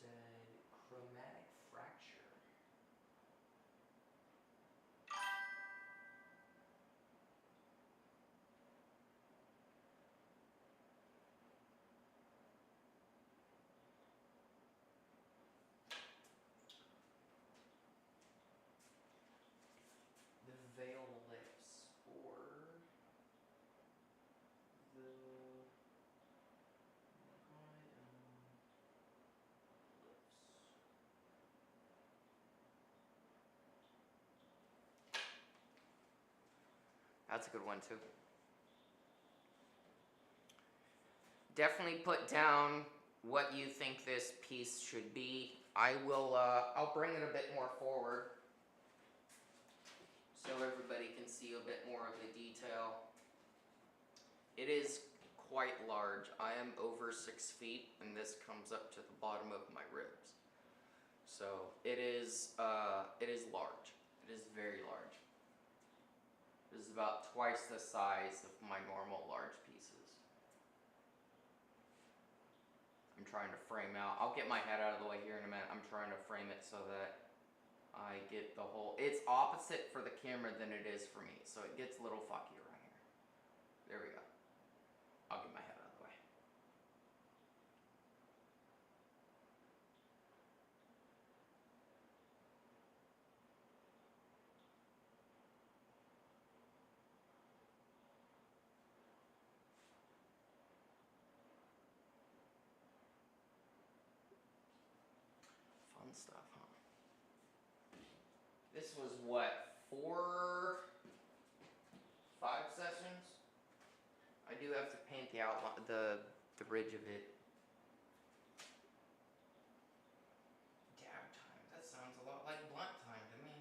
Said chromatic fracture. The veil lips, or the lips. That's a good one too. Definitely put down what you think this piece should be. I'll bring it a bit more forward so everybody can see a bit more of the detail. It is quite large. I am over 6 feet, and this comes up to the bottom of my ribs. So it is large. It is very large. This is about twice the size of my normal large pieces. I'm trying to frame out. I'll get my head out of the way here in a minute. I'm trying to frame it so that I get the whole... It's opposite for the camera than it is for me, so it gets a little fucky around here. There we go. I'll get my head out of the way. Fun stuff, huh? This was what, 4, 5 sessions? I do have to paint the outline, the ridge of it. Dab time. That sounds a lot like blunt time to me.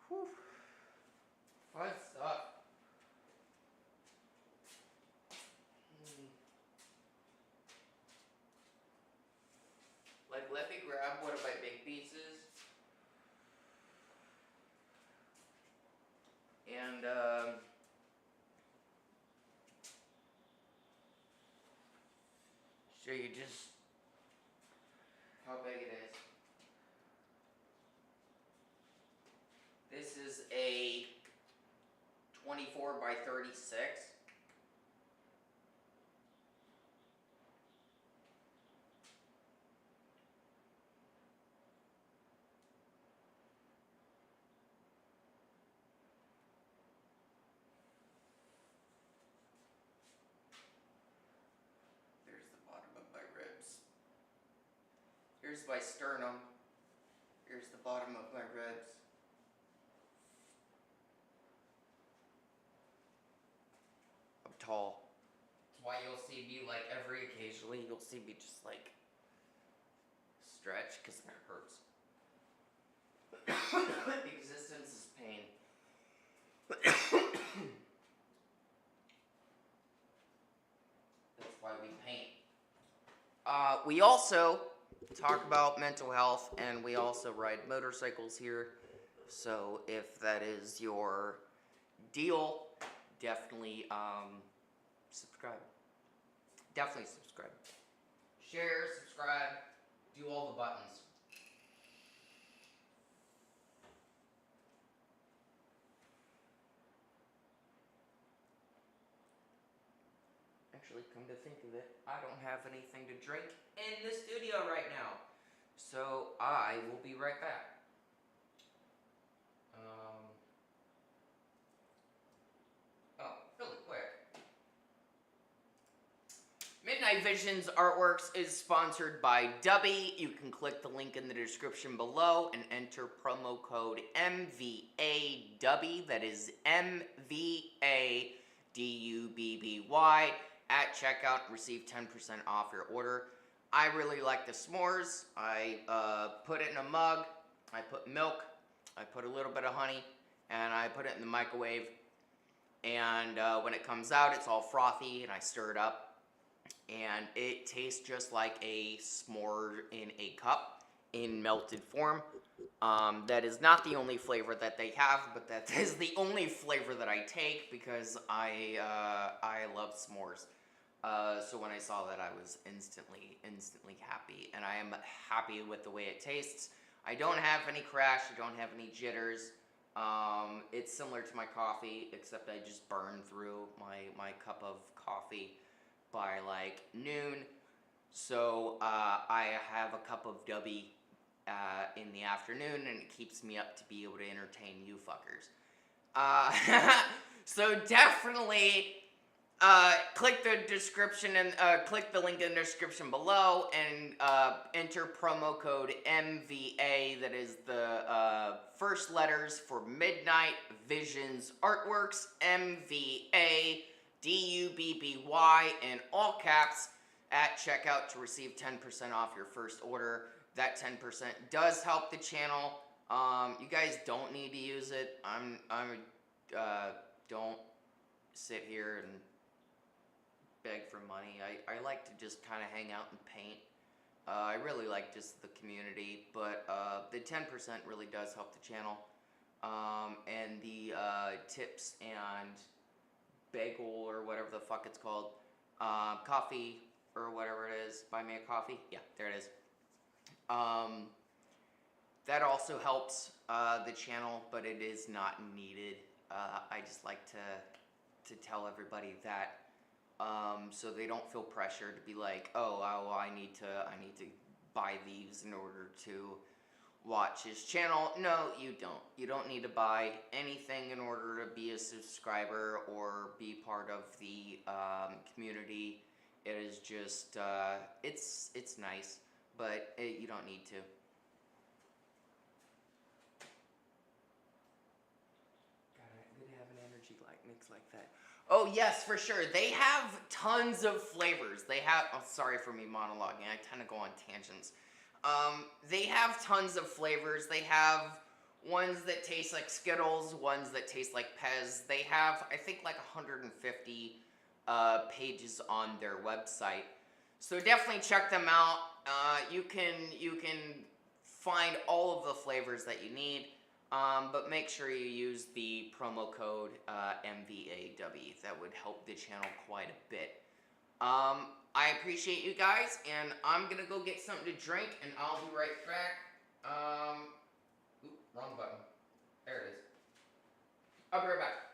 Whew. Fun stuff. Like, let me grab one of my big pieces. And, show you just how big it is. This is a 24 by 36. There's the bottom of my ribs. Here's my sternum. Here's the bottom of my ribs. I'm tall. That's why you'll see me, like, occasionally you'll see me just, like, stretch, because it hurts. Existence is pain. That's why we paint. We also talk about mental health, and we also ride motorcycles here. So if that is your deal, definitely subscribe. Definitely subscribe. Share, subscribe, do all the buttons. Actually, come to think of it, I don't have anything to drink in the studio right now. So I will be right back. Oh, really Midnight Visions Artworks is sponsored by Dubby. You can click the link in the description below and enter promo code MVADubby. That is MVADUBBY at checkout and receive 10% off your order. I really like the s'mores. I put it in a mug. I put milk. I put a little bit of honey, and I put it in the microwave. And when it comes out, it's all frothy, and I stir it up. And it tastes just like a s'more in a cup in melted form. That is not the only flavor that they have, but that is the only flavor that I take because I love s'mores. So when I saw that, I was instantly happy, and I am happy with the way it tastes. I don't have any crash. I don't have any jitters. It's similar to my coffee, except I just burn through my cup of coffee by like noon. So I have a cup of Dubby in the afternoon, and it keeps me up to be able to entertain you fuckers. So definitely click the description and click the link in the description below and enter promo code MVA. That is the first letters for Midnight Visions Artworks, MVADUBBY in all caps at checkout to receive 10% off your first order. That 10% does help the channel. You guys don't need to use it. Don't sit here and beg for money. I like to just kind of hang out and paint. I really like just the community, but the 10% really does help the channel. And the tips and bagel or whatever the fuck it's called, coffee or whatever it is, buy me a coffee. Yeah, there it is. That also helps the channel, but it is not needed. I just like to tell everybody that. So they don't feel pressure to be like, oh, I need to buy these in order to watch his channel. No, you don't. You don't need to buy anything in order to be a subscriber or be part of the community. It is just, it's nice, but you don't need to. Good to have an energy mix like that. Oh, yes, for sure. They have tons of flavors. They have... Oh, sorry for me monologuing. I tend to go on tangents. They have tons of flavors. They have ones that taste like Skittles, ones that taste like Pez. They have, I think, like 150 pages on their website. So definitely check them out. You can find all of the flavors that you need. But make sure you use the promo code MVAW. That would help the channel quite a bit. I appreciate you guys, and I'm gonna go get something to drink, and I'll be right back. Oop, wrong button. There it is. I'll be right back.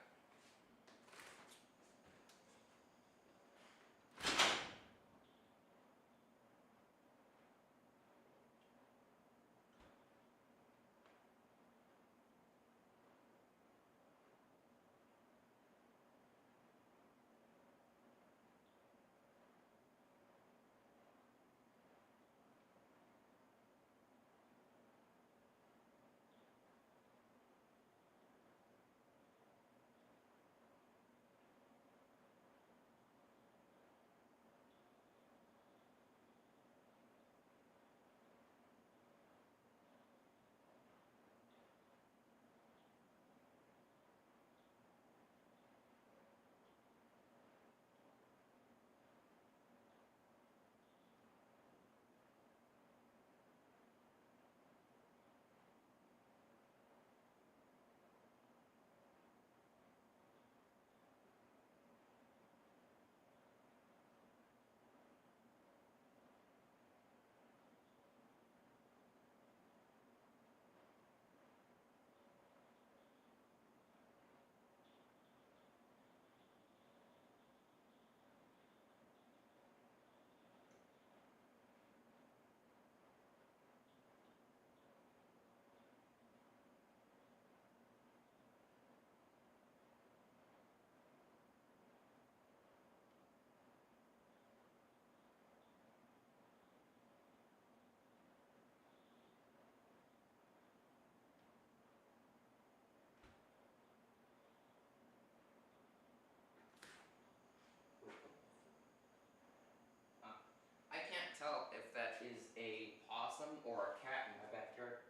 something or a cat in my backyard.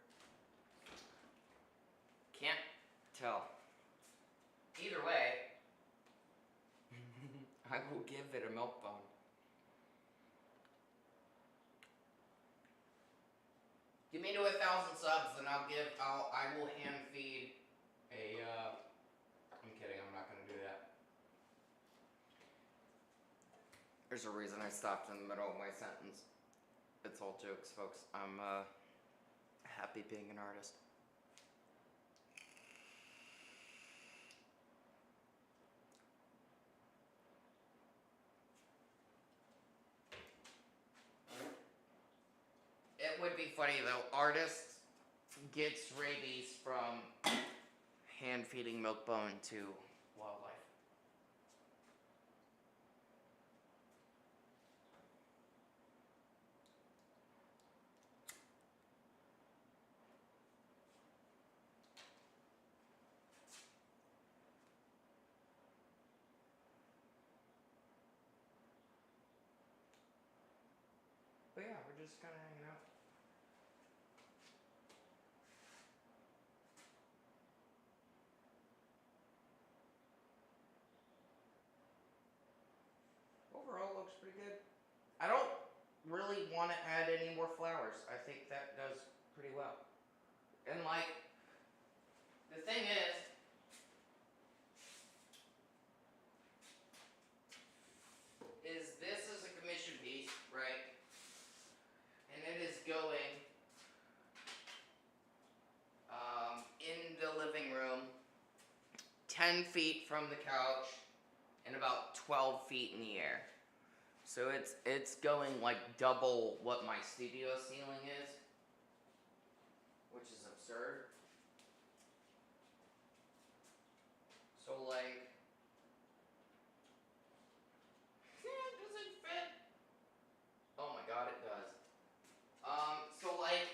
Can't tell. Either way, I will give it a milk bone. Get me to 1,000 subs, and I will hand feed a, I'm kidding, I'm not gonna do that. There's a reason I stopped in the middle of my sentence. It's all jokes, folks. I'm, happy being an artist. It would be funny though, artists gets rabies from hand feeding milk bone to wildlife. But yeah, we're just kind of hanging out. Overall, looks pretty good. I don't really want to add any more flowers. I think that does pretty well. And like, the thing is this is a commission piece, right? And it is going in the living room, 10 feet from the couch, and about 12 feet in the air. So it's going like double what my studio ceiling is, which is absurd. So like, does it fit? Oh my god, it does. So like,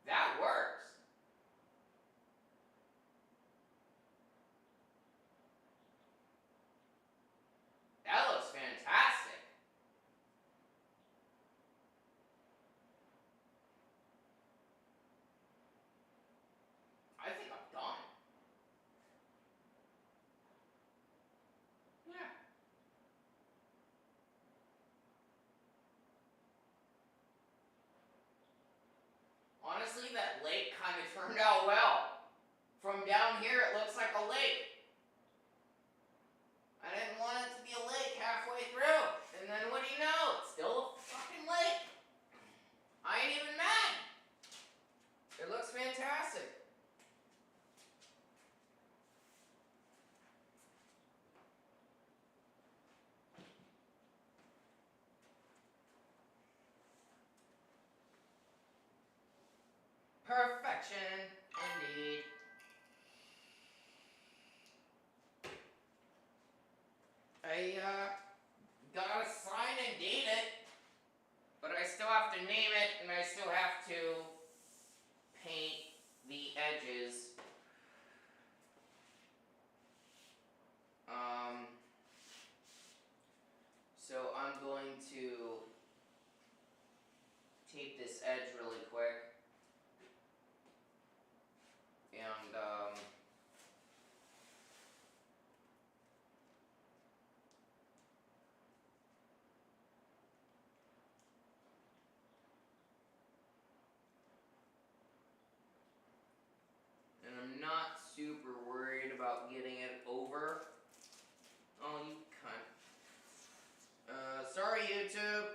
that works. That looks fantastic. I think I'm done. Yeah. Honestly, that lake kind of turned out well. From down here, it looks like a lake. I didn't want it to be a lake halfway through. And then what do you know? It's still a fucking lake. I ain't even mad. It looks fantastic. Perfection, indeed. I, gotta sign and date it, but I still have to name it, and I still have to paint the edges. So I'm going to tape this edge really quick, and, I'm not super worried about getting it over. Oh, you cunt. Sorry, YouTube.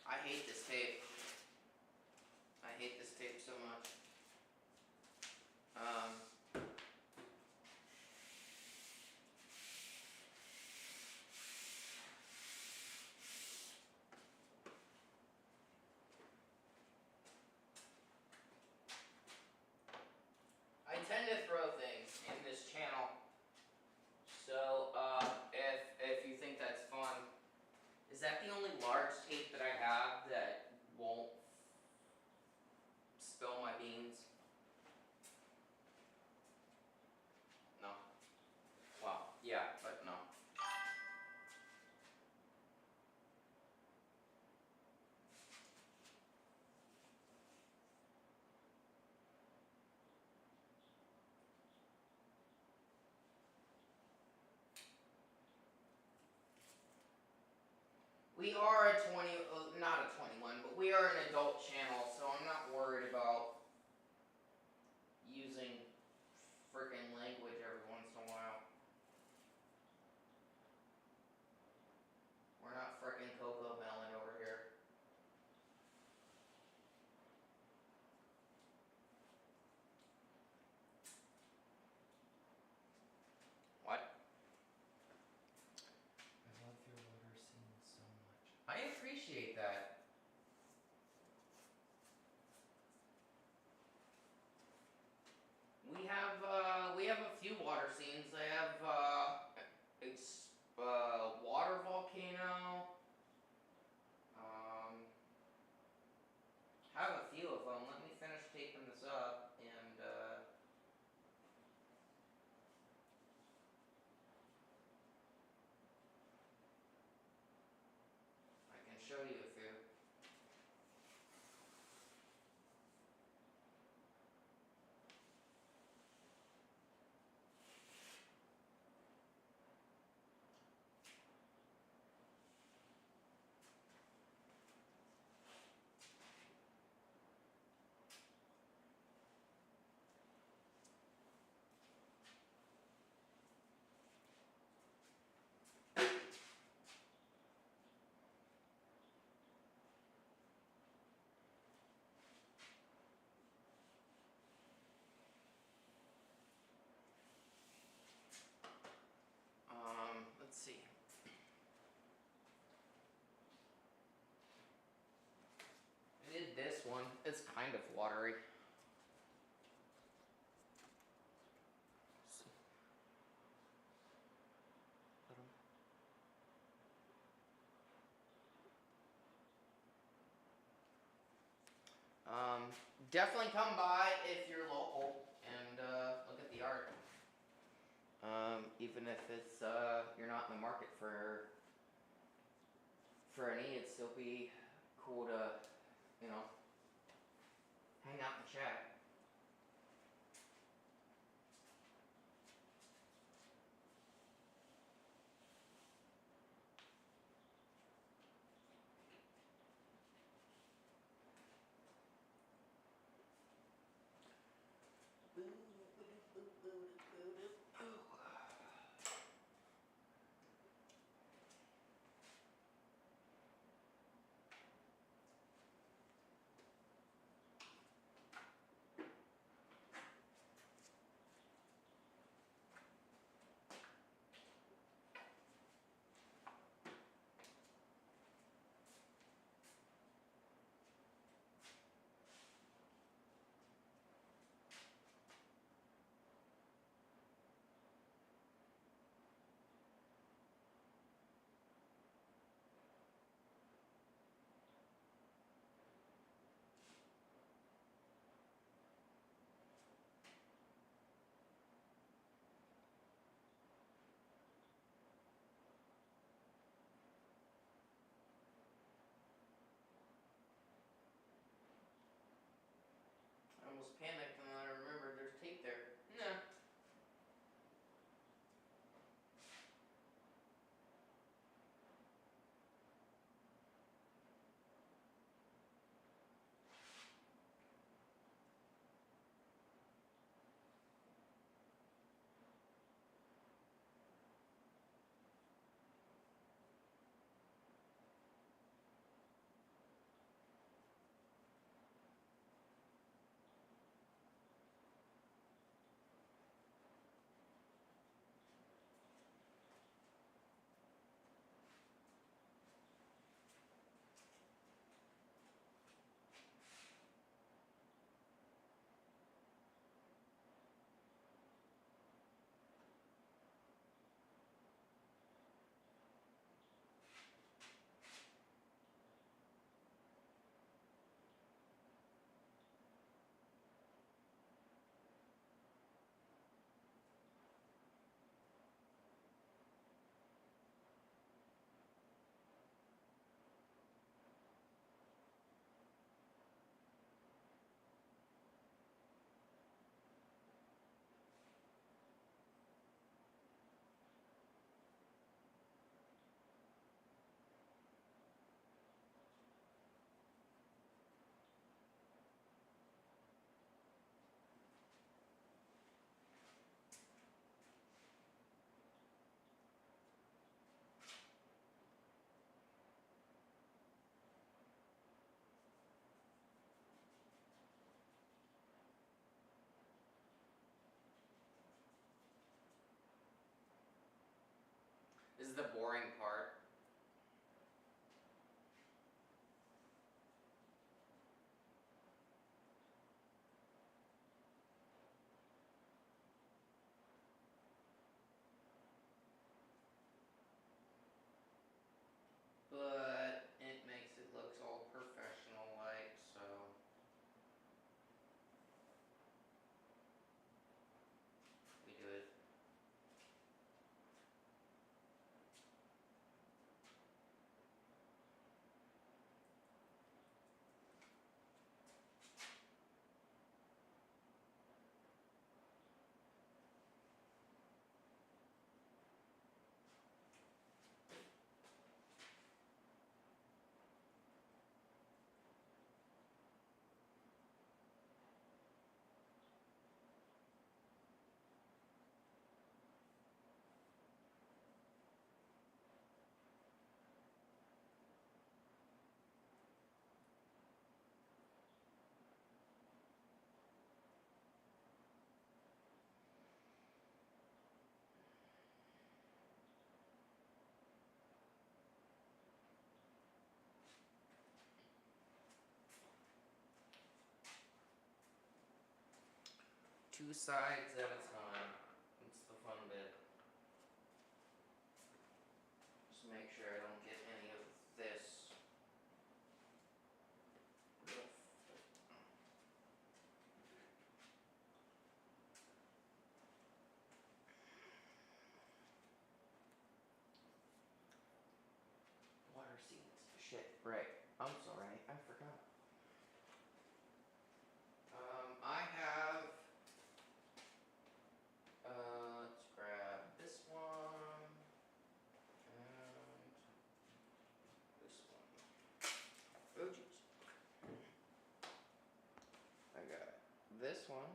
I hate this tape. I hate this tape so much. I tend to throw things in this channel. So, if you think that's fun, is that the only large tape that I have that won't spill my we are a 20, not a 21, but we are an adult channel, so I'm not worried about using freaking language every once in a while. We're not freaking Coco Melon over here. What? I love your water scene so much. I appreciate that. We have a few water scenes. I have water volcano. I have a few of them. Let me finish taping this up, and I can show you a few. Let's see. I did this one. It's kind of watery. Definitely come by if you're local and look at the art. Even if it's you're not in the market for any, it'd still be cool to, you know, hang out and chat. I almost panicked and then I remembered there's tape there. Nah. 2 sides at a time. It's the fun bit. Just make sure I don't get any of this. Water seeds. Shit. Right. I'm sorry. I forgot. I have. Let's grab this one and this one. Oh jeez. I got this one.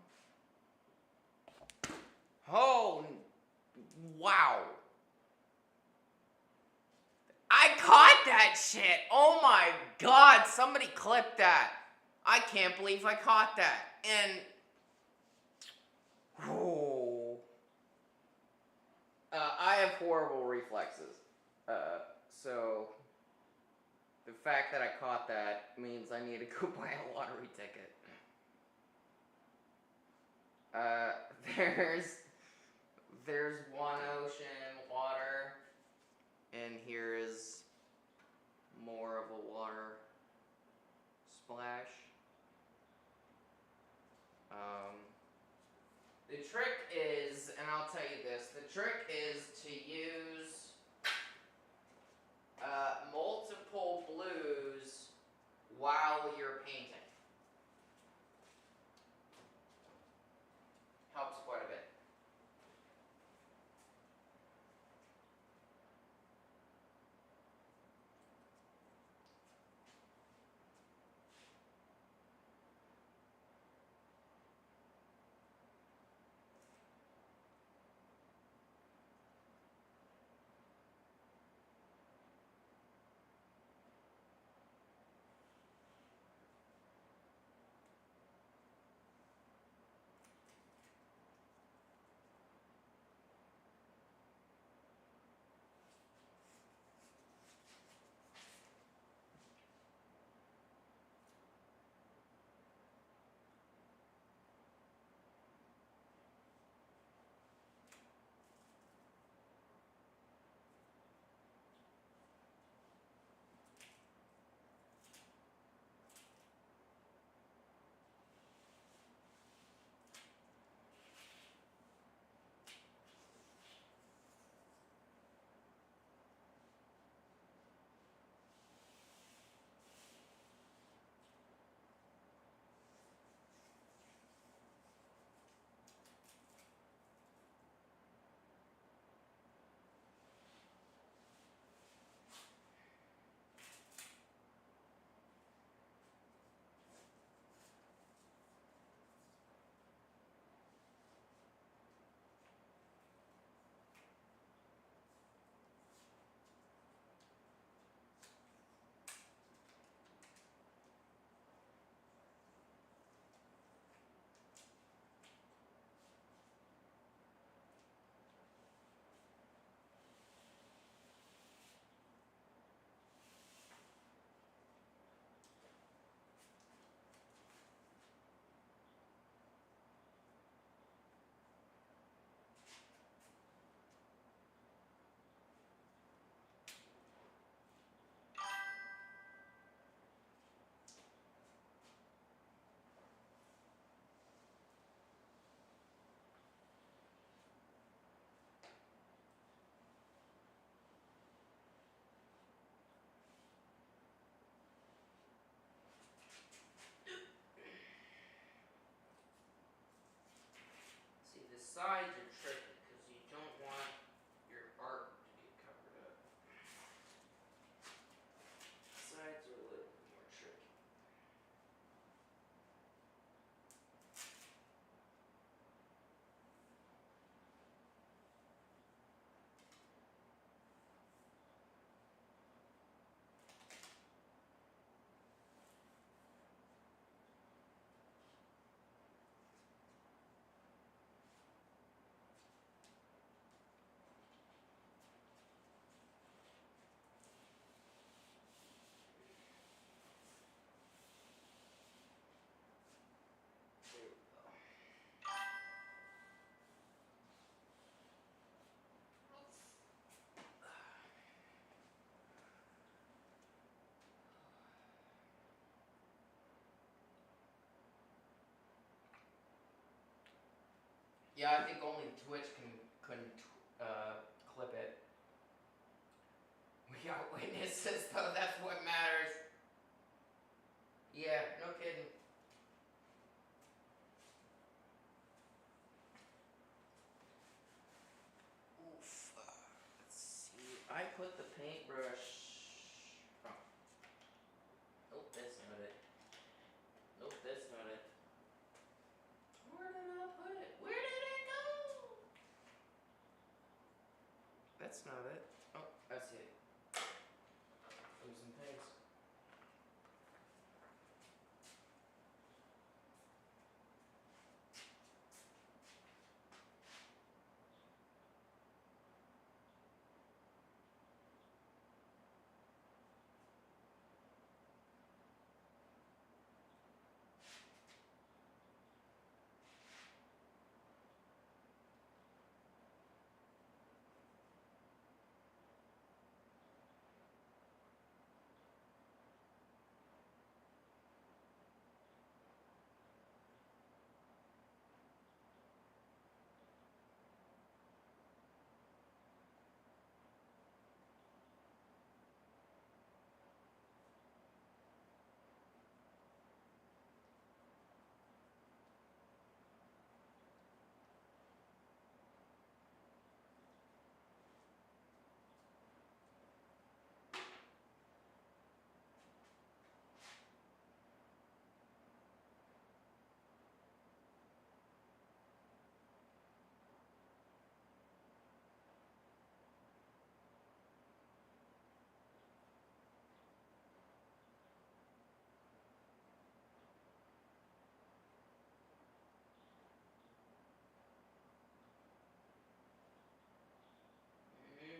Oh, wow. I caught that shit. Oh my god, somebody clipped that. I can't believe I caught that. And oh, I have horrible reflexes. So the fact that I caught that means I need to go buy a lottery ticket. There's one ocean water, and here is more of a water splash. The trick is, and I'll tell you this, the trick is to use multiple blues while you're painting. Helps quite a bit. See, the sides are tricky because you don't want your art to get covered up. Sides are a little bit more tricky. Yeah, I think only Twitch can clip it. We got witnesses though, that's what matters. Yeah, no kidding. Oof. Let's see. I put the paintbrush. Oh. Nope, that's not it. Nope, that's not it. Where did I put it? Where did it go? That's not it. Oh, I see it. Losing pace.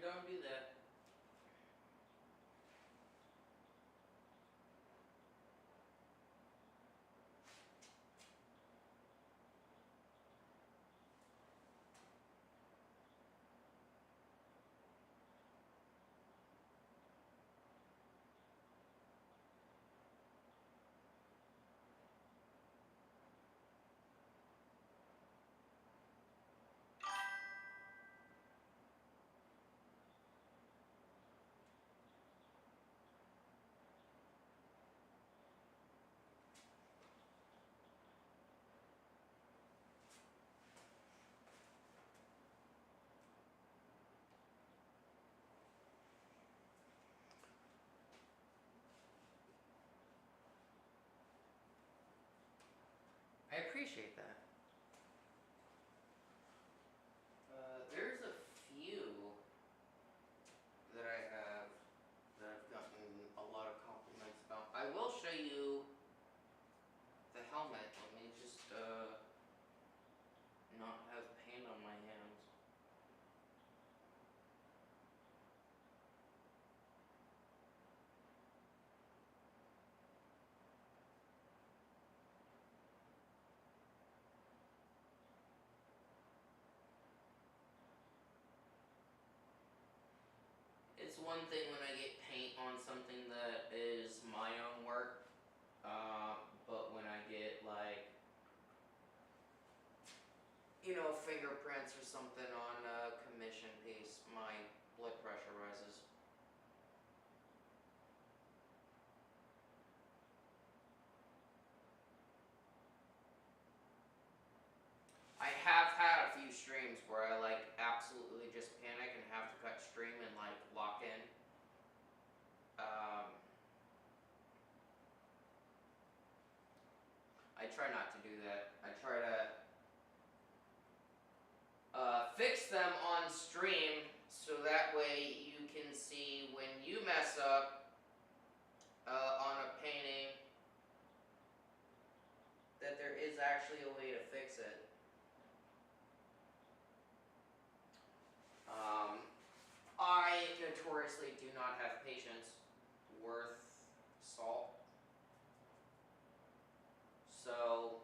Don't do that. I appreciate that. There's a few that I have that I've gotten a lot of compliments about. I will show you the helmet. Let me just not have paint on my hands. It's one thing when I get paint on something that is my own work, but when I get like, you know, fingerprints or something on a commission piece, my blood pressure rises. I have had a few streams where I like absolutely just panic and have to cut stream and like lock in. I try not to do that. I try to fix them on stream so that way you can see when you mess up on a painting that there is actually a way to fix it. I notoriously do not have patience worth salt. So,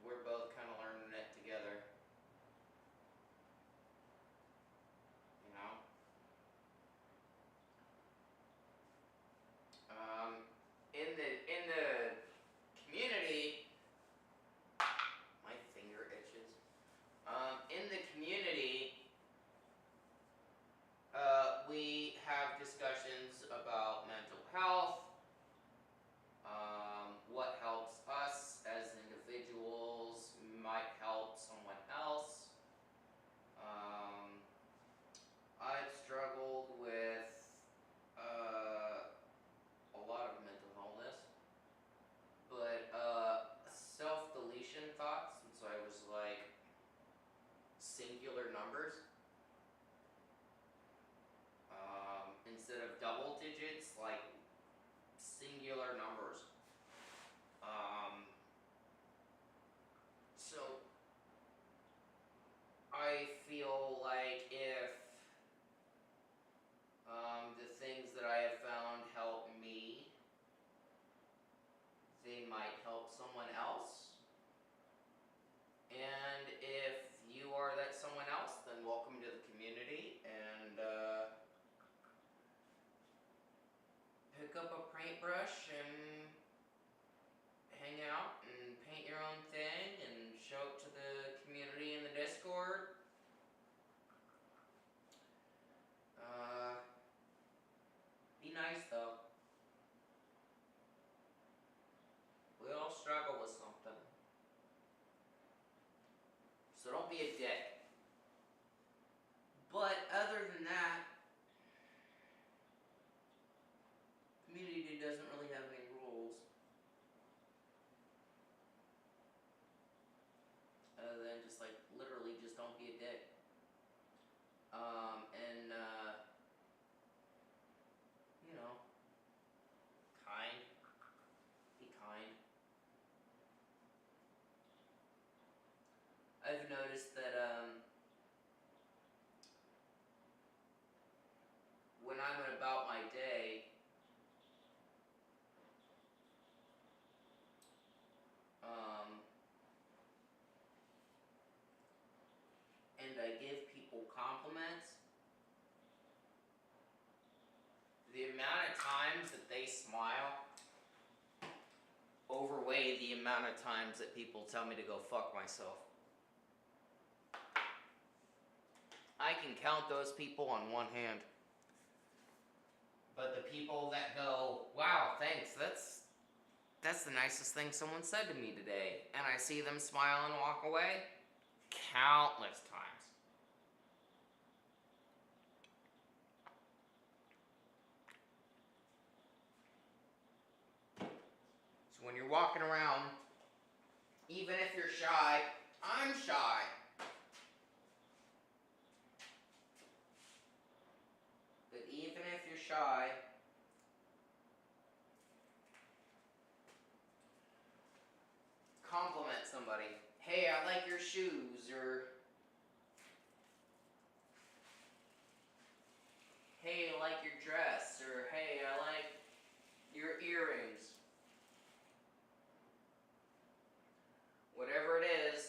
we're both kind of learning it together. better numbers. So I feel like if the things that I have found help me, they might help someone else. And if you are that someone else, then welcome to the community, and pick up a paintbrush and hang out and paint your own thing and show it to the community in the Discord. Be nice though. We all struggle with something. So don't be a dick. But other than that, community doesn't really have any rules. Other than just like literally just don't be a dick. And you know, kind. Be kind. I've noticed that when I'm about my day, and I give people compliments, the amount of times that they smile overweigh the amount of times that people tell me to go fuck myself. I can count those people on one hand. But the people that go, wow, thanks, that's the nicest thing someone said to me today, and I see them smile and walk away, countless times. So when you're walking around, even if you're shy, I'm shy. But even if you're shy, compliment somebody. Hey, I like your shoes, or hey, I like your dress, or hey, I like your earrings. Whatever it is,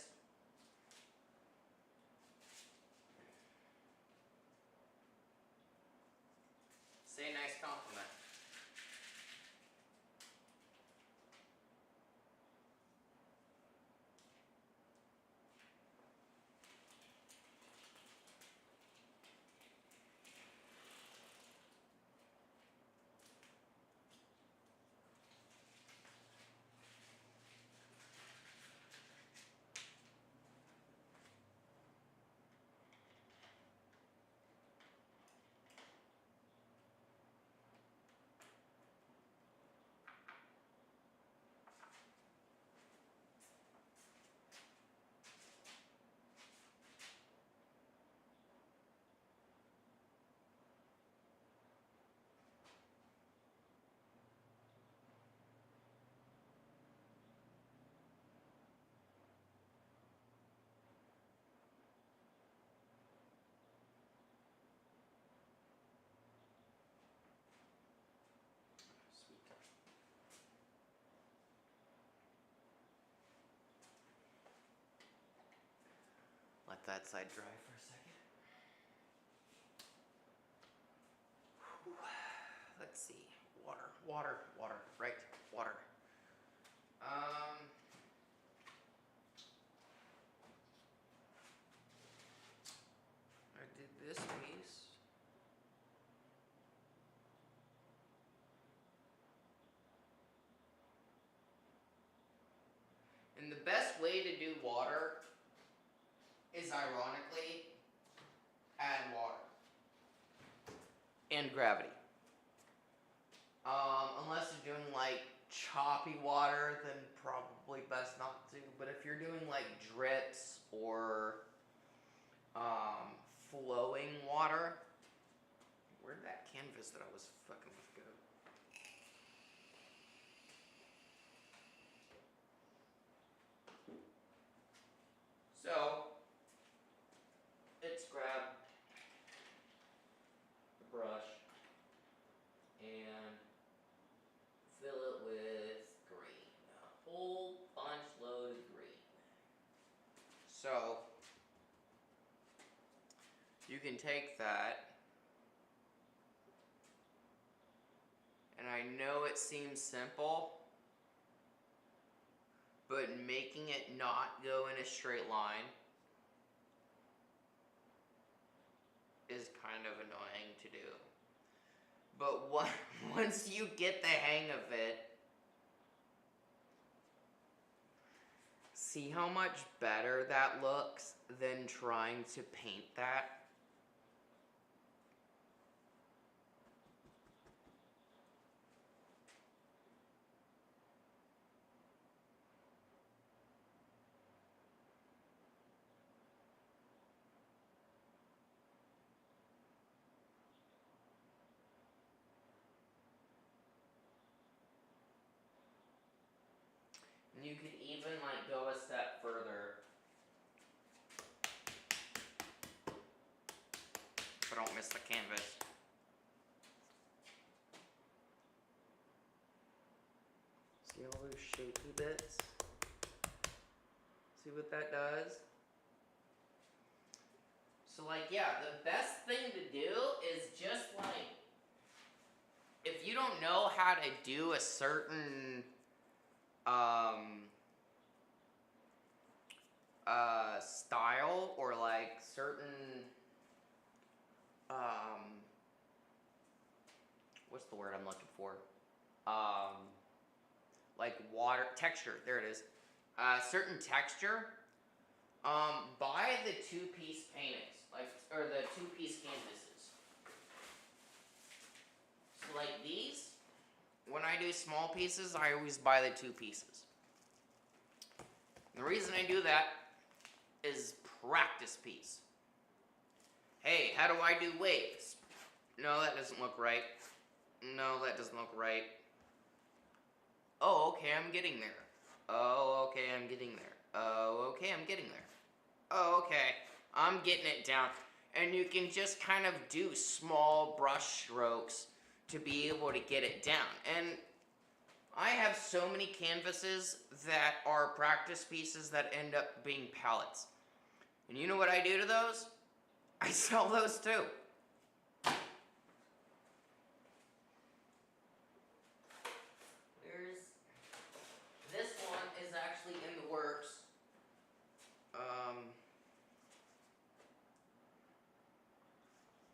say a nice compliment. Let that side dry for a second. Whew. Let's see. Water, right, water. I did this piece. And the best way to do water is, ironically, add water and gravity. Unless you're doing like choppy water, then probably best not to. But if you're doing like drips or flowing water, where'd that canvas that I was fucking with go? can take that, and I know it seems simple, but making it not go in a straight line is kind of annoying to do. But once you get the hang of it, see how much better that looks than trying to paint that? And you could even like go a step further. So I don't miss the canvas. See all those shapy bits? See what that does? So like, yeah, the best thing to do is just like, if you don't know how to do a certain style or like certain what's the word I'm looking for? Like water texture. There it is. Certain texture. Buy the two-piece paintings, or the two-piece canvases. So like these, when I do small pieces, I always buy the two pieces. The reason I do that is practice piece. Hey, how do I do waves? No, that doesn't look right. No, that doesn't look right. Oh, okay, I'm getting there. Oh, okay, I'm getting there. Oh, okay, I'm getting there. Oh, okay, I'm getting it down. And you can just kind of do small brush strokes to be able to get it down. And I have so many canvases that are practice pieces that end up being palettes. And you know what I do to those? I sell those too. This one is actually in the works.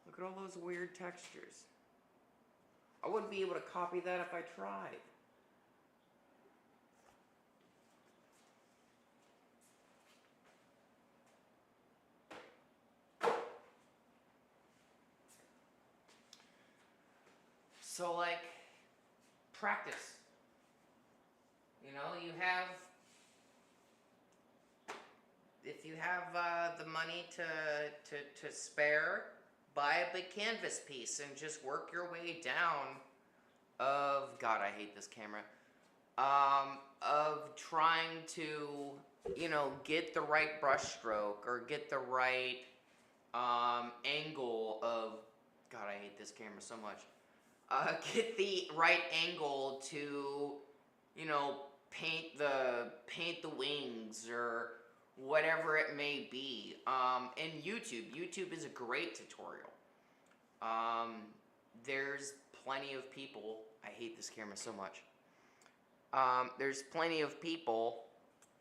Look at all those weird textures. I wouldn't be able to copy that if I tried. So like, practice. You know, if you have the money to spare, buy a big canvas piece and just work your way down of, God, I hate this camera, of trying to, you know, get the right brush stroke or get the right angle of, God, I hate this camera so much, get the right angle to, you know, paint the wings or whatever it may be. And YouTube is a great tutorial. There's plenty of people, I hate this camera so much. There's plenty of people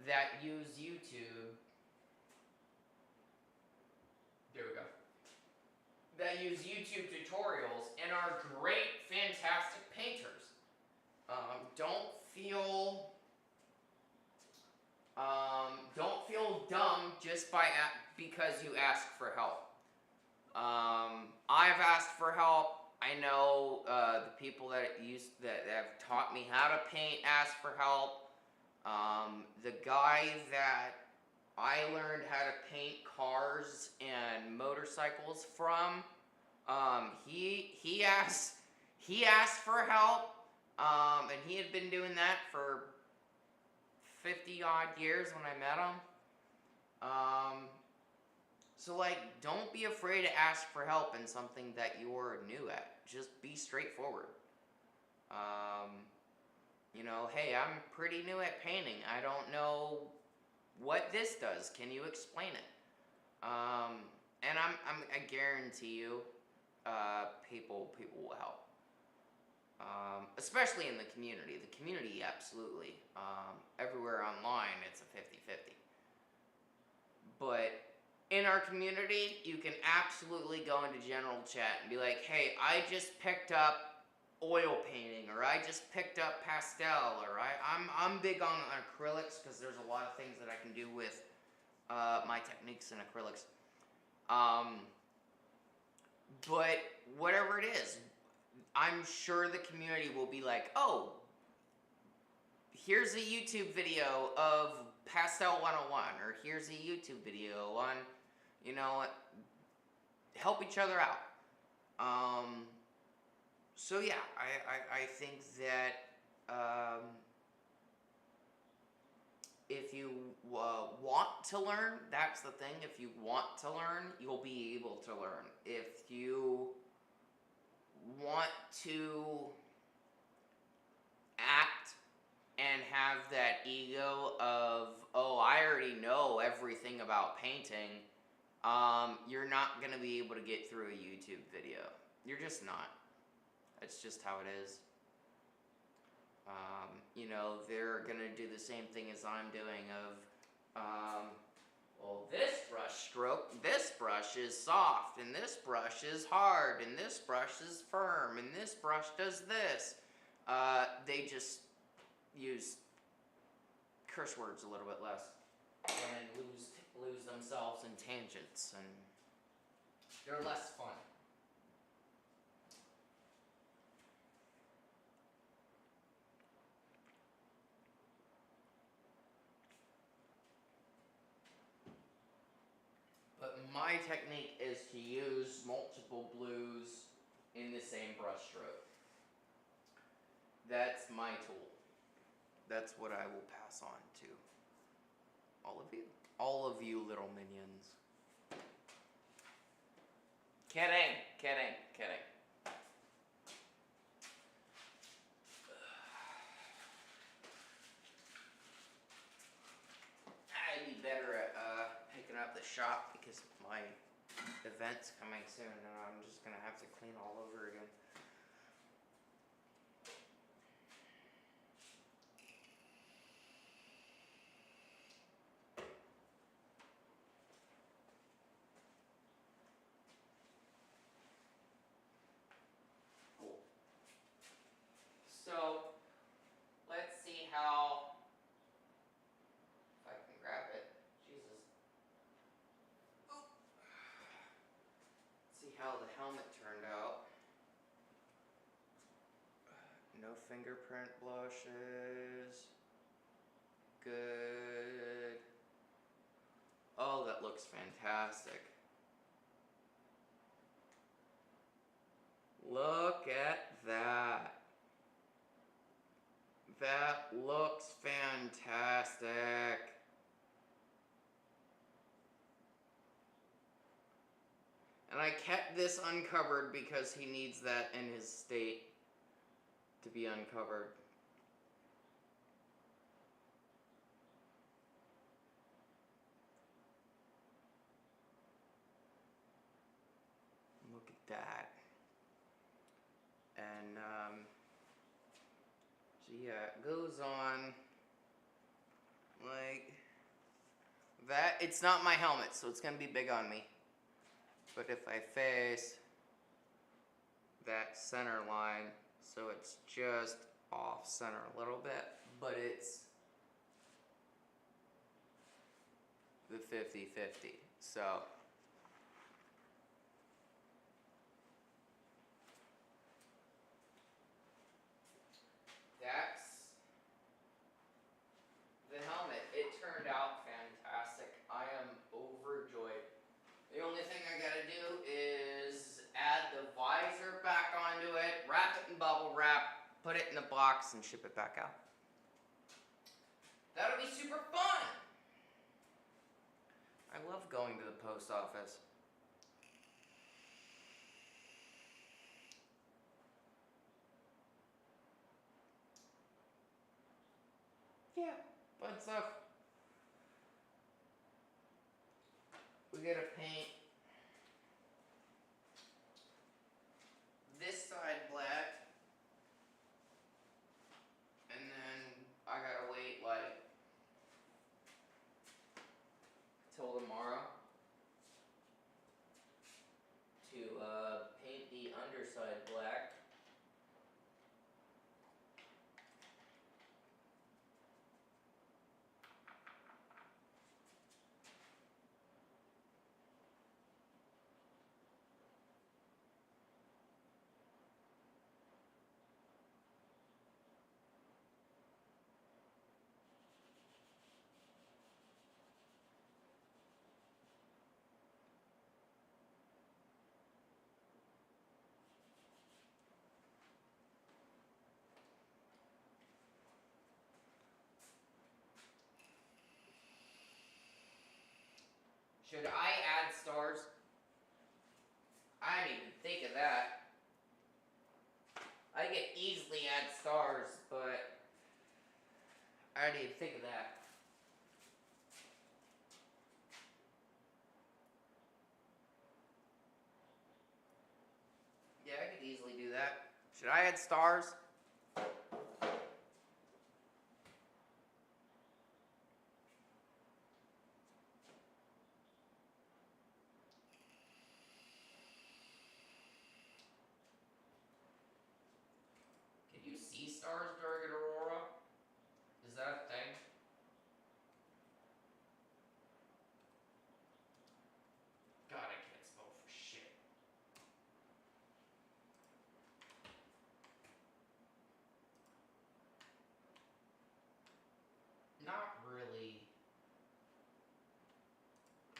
that use YouTube. There we go. That use YouTube tutorials and are great, fantastic painters. Don't feel dumb just because you ask for help. I've asked for help. I know the people that have taught me how to paint ask for help. The guy that I learned how to paint cars and motorcycles from, he asked for help, and he had been doing that for 50 odd years when I met him. So like, don't be afraid to ask for help in something that you're new at. Just be straightforward. You know, hey, I'm pretty new at painting. I don't know what this does. Can you explain it? And I guarantee you, people will help. Especially in the community. The community, absolutely. Everywhere online, it's a 50-50. But in our community, you can absolutely go into general chat and be like, hey, I just picked up oil painting, or I just picked up pastel, or I'm big on acrylics because there's a lot of things that I can do with my techniques in acrylics. But whatever it is, I'm sure the community will be like, oh, here's a YouTube video of Pastel 101, or here's a YouTube video on, you know, help each other out. So yeah, I think that if you want to learn, that's the thing. If you want to learn, you'll be able to learn. If you want to act and have that ego of, oh, I already know everything about painting, you're not going to be able to get through a YouTube video. You're just not. That's just how it is. You know, they're going to do the same thing as I'm doing of, well, this brush stroke, this brush is soft, and this brush is hard, and this brush is firm, and this brush does this. They just use curse words a little bit less and lose themselves in tangents, and they're less fun. But my technique is to use multiple blues in the same brush stroke. That's my tool. That's what I will pass on to all of you. All of you little minions. Kidding, kidding, kidding. I'd be better at picking up the shop because my event's coming soon and I'm just gonna have to clean all over again. Cool. So let's see how, if I can grab it. Jesus. Oop. See how the helmet turned out. No fingerprint blushes. Good. Oh, that looks fantastic. Look at that. That looks fantastic. And I kept this uncovered because he needs that in his state to be uncovered. Look at that. And so yeah, it goes on like that. It's not my helmet, so it's gonna be big on me. But if I face that center line, so it's just off center a little bit, but it's the 50-50. So that's the helmet. It turned out fantastic. I am overjoyed. The only thing I gotta do is add the visor back onto it, wrap it in bubble wrap, put it in a box, and ship it back out. That'll be super fun! I love going to the post office. Yeah, fun stuff. We gotta paint Should I add stars? I didn't even think of that. I could easily add stars, but I didn't even think of that. Yeah, I could easily do that. Should I add stars? Can you see stars during an aurora? Is that a thing? God, I can't spell for shit. Not really.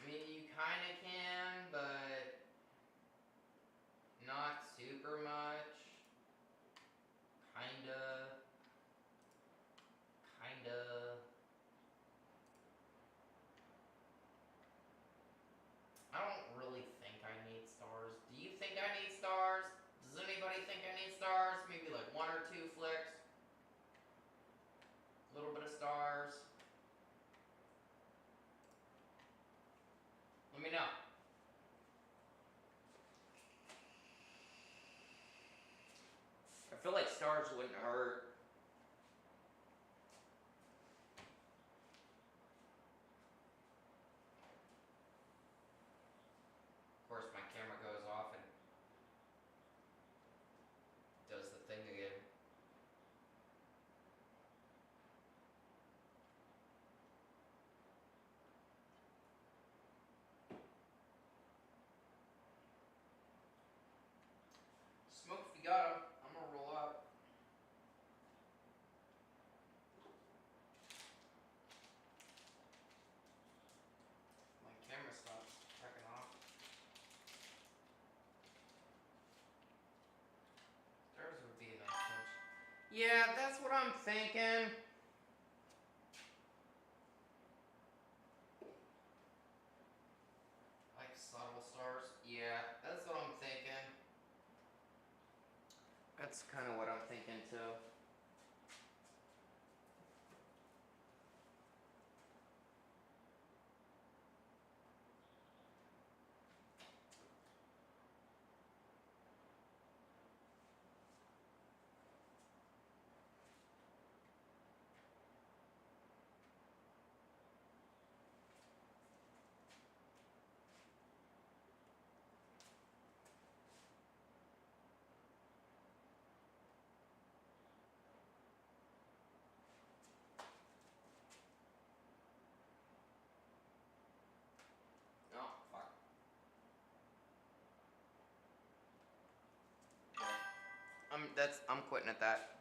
I mean, you kind of can, but not super much. Kinda. I don't really think I need stars. Do you think I need stars? Does anybody think I need stars? Maybe like 1 or 2 flicks? A little bit of stars? Let me know. I feel like stars wouldn't hurt. Of course, my camera goes off and does the thing again. Smoke if you got 'em. I'm gonna roll up. My camera stops cracking off. Stars would be a nice touch. Yeah, that's what I'm thinking. Like subtle stars? Yeah, that's what I'm thinking. That's kind of what I'm thinking too. Oh, fuck. I'm quitting at that.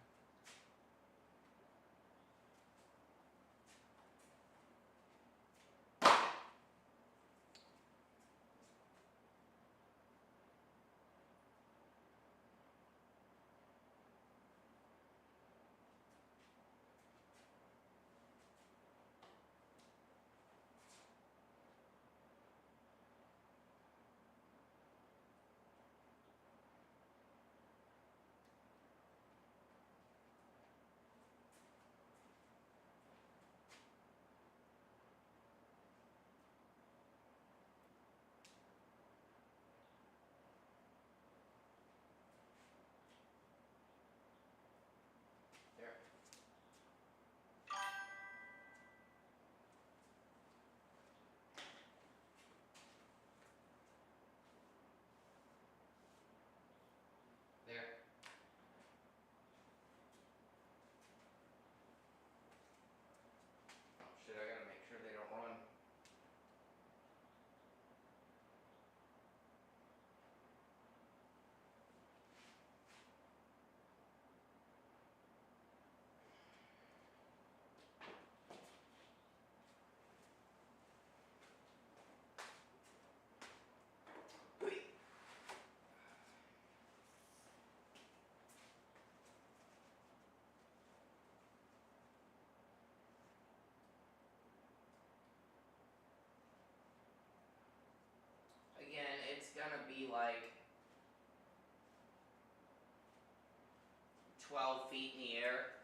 12 feet in the air.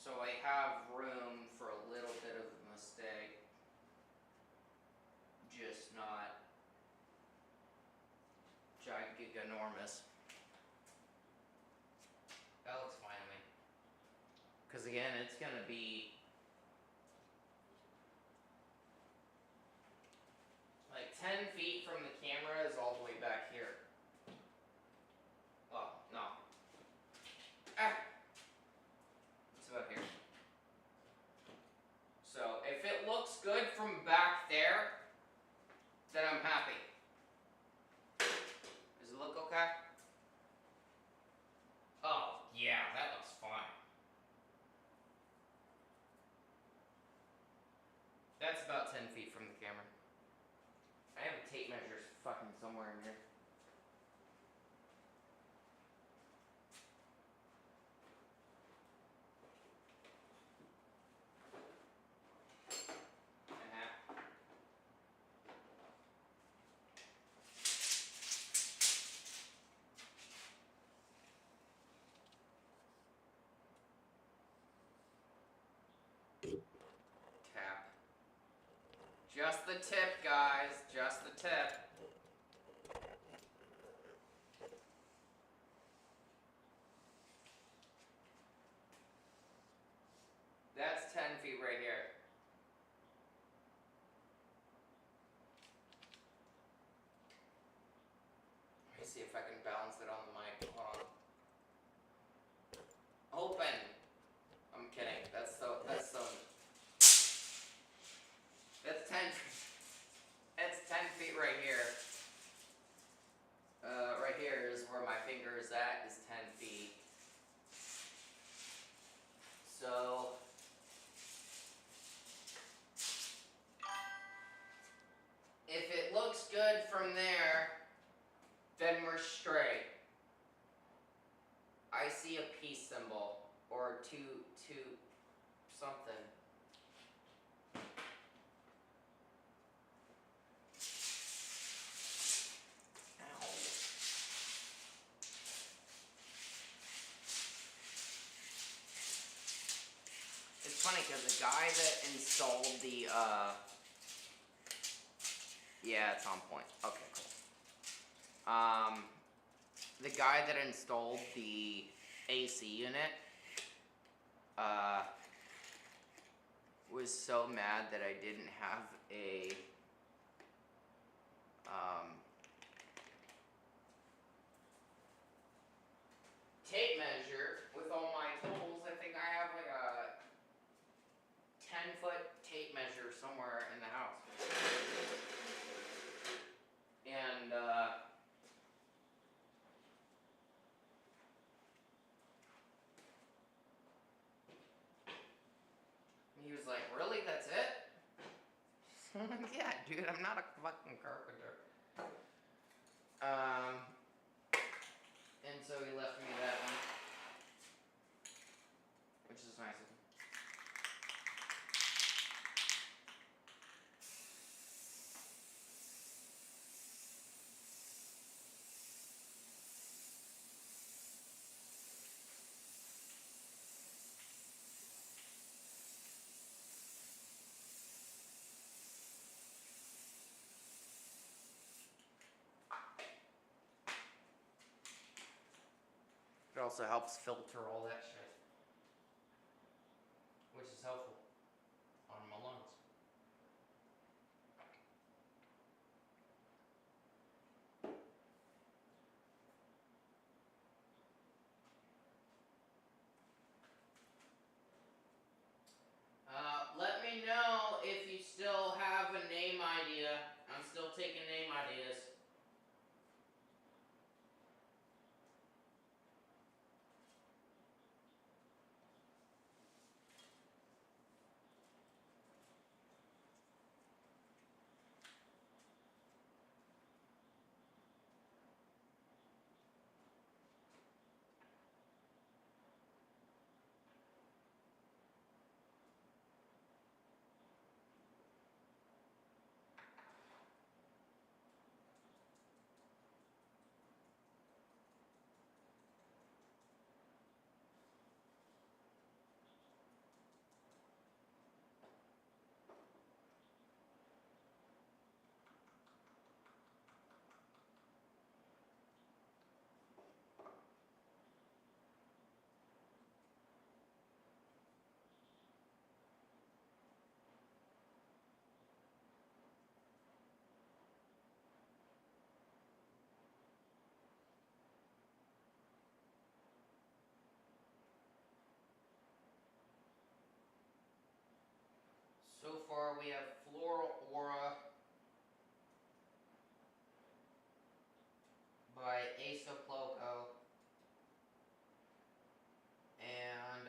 So I have room for a little bit of a mistake. Just not giganormous. That looks fine to me. Because again, it's going to be like 10 feet from the camera is all the way back here. Well, no. It's about here. So if it looks good from back there, then I'm happy. Does it look okay? Oh, yeah, that looks fine. That's about 10 feet from the camera. I have a tape measure fucking somewhere in here. Tap. Just the tip, guys. Just the tip. That's 10 feet right here. Let me see if I can balance it on the mic. Hold on. Open. I'm kidding. That's 10. That's 10 feet right here. Right here is where my finger is at. Is 10 feet. So if it looks good from there, then we're straight. I see a peace symbol or two something. Ow. It's funny because the guy that installed the yeah, it's on point. Okay, cool. The guy that installed the AC unit was so mad that I didn't have a tape measure with all my tools. I think I have like a 10-foot tape measure somewhere in the house. And he was like, "Really? That's it?" I'm like, "Yeah, dude, I'm not a fucking carpenter." And so he left me that one, which is nice of him. It also helps filter all that shit, which is helpful on my lungs. Let me know if you still have a name idea. I'm still taking name ideas. So far we have Floral Aura by Ace of Loco and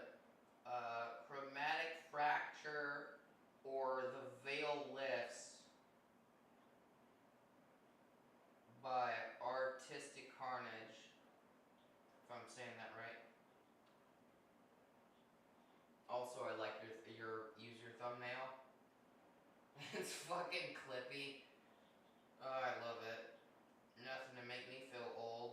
Chromatic Fracture or The Veil Lifts by Artistic Carnage, if I'm saying that right. Also, I like your user thumbnail. It's fucking clippy. Oh, I love it. Nothing to make me feel old.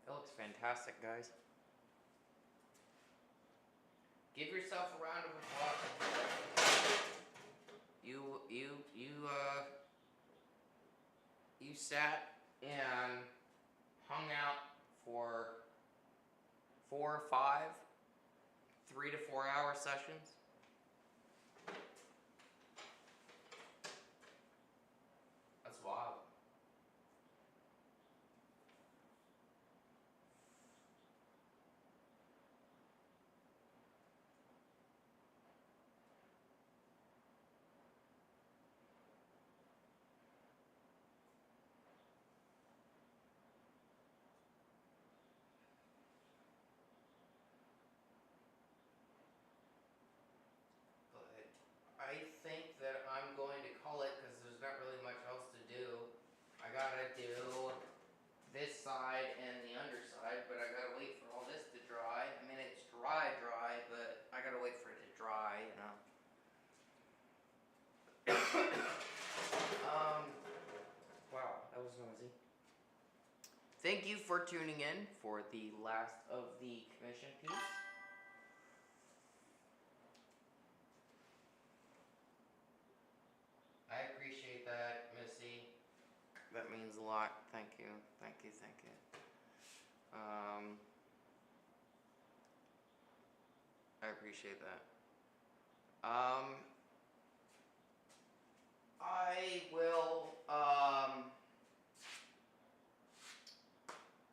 It looks fantastic, guys. Give yourself a round of applause. You sat and hung out for 4 or 5, 3 to 4 hour sessions. That's wild. I think that I'm going to call it because there's not really much else to do. I gotta do this side and the underside, but I gotta wait for all this to dry. I mean, it's dry, but I gotta wait for it to dry, you know. Wow, that was noisy. Thank you for tuning in for the last of the commission piece. I appreciate that, Missy. That means a lot. Thank you. Thank you. Thank you. I appreciate that.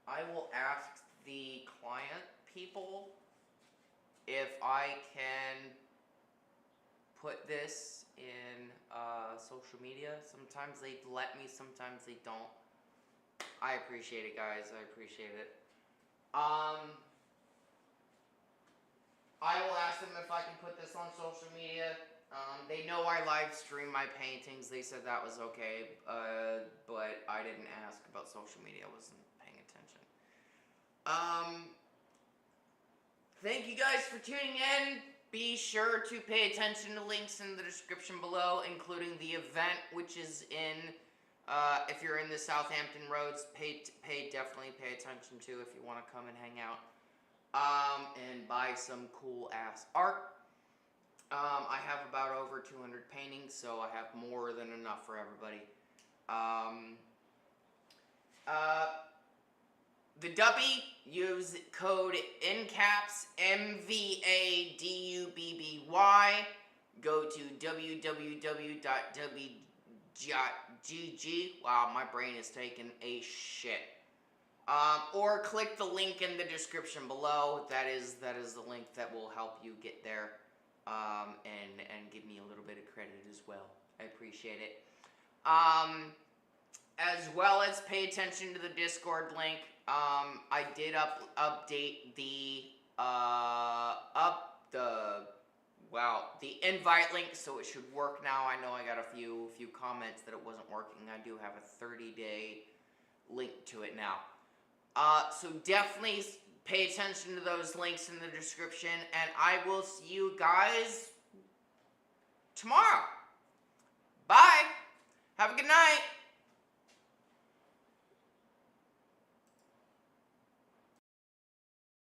I will ask the client people if I can put this in social media. Sometimes they let me, sometimes they don't. I appreciate it, guys. I appreciate it. I will ask them if I can put this on social media. They know I live stream my paintings. They said that was okay, but I didn't ask about social media. I wasn't paying attention. Thank you guys for tuning in. Be sure to pay attention to links in the description below, including the event, which is in, if you're in the Southampton Roads, definitely pay attention to if you want to come and hang out. And buy some cool ass art. I have about over 200 paintings, so I have more than enough for everybody. The Dubby, use code INCAPS MVADUBBY. Go to www.dubby.gg. Wow, my brain is taking a shit. Or click the link in the description below. That is the link that will help you get there, and give me a little bit of credit as well. I appreciate it. As well as pay attention to the Discord link. I did update the well, the invite link, so it should work now. I know I got a few comments that it wasn't working. I do have a 30-day link to it now. So definitely pay attention to those links in the description, and I will see you guys tomorrow. Bye. Have a good night.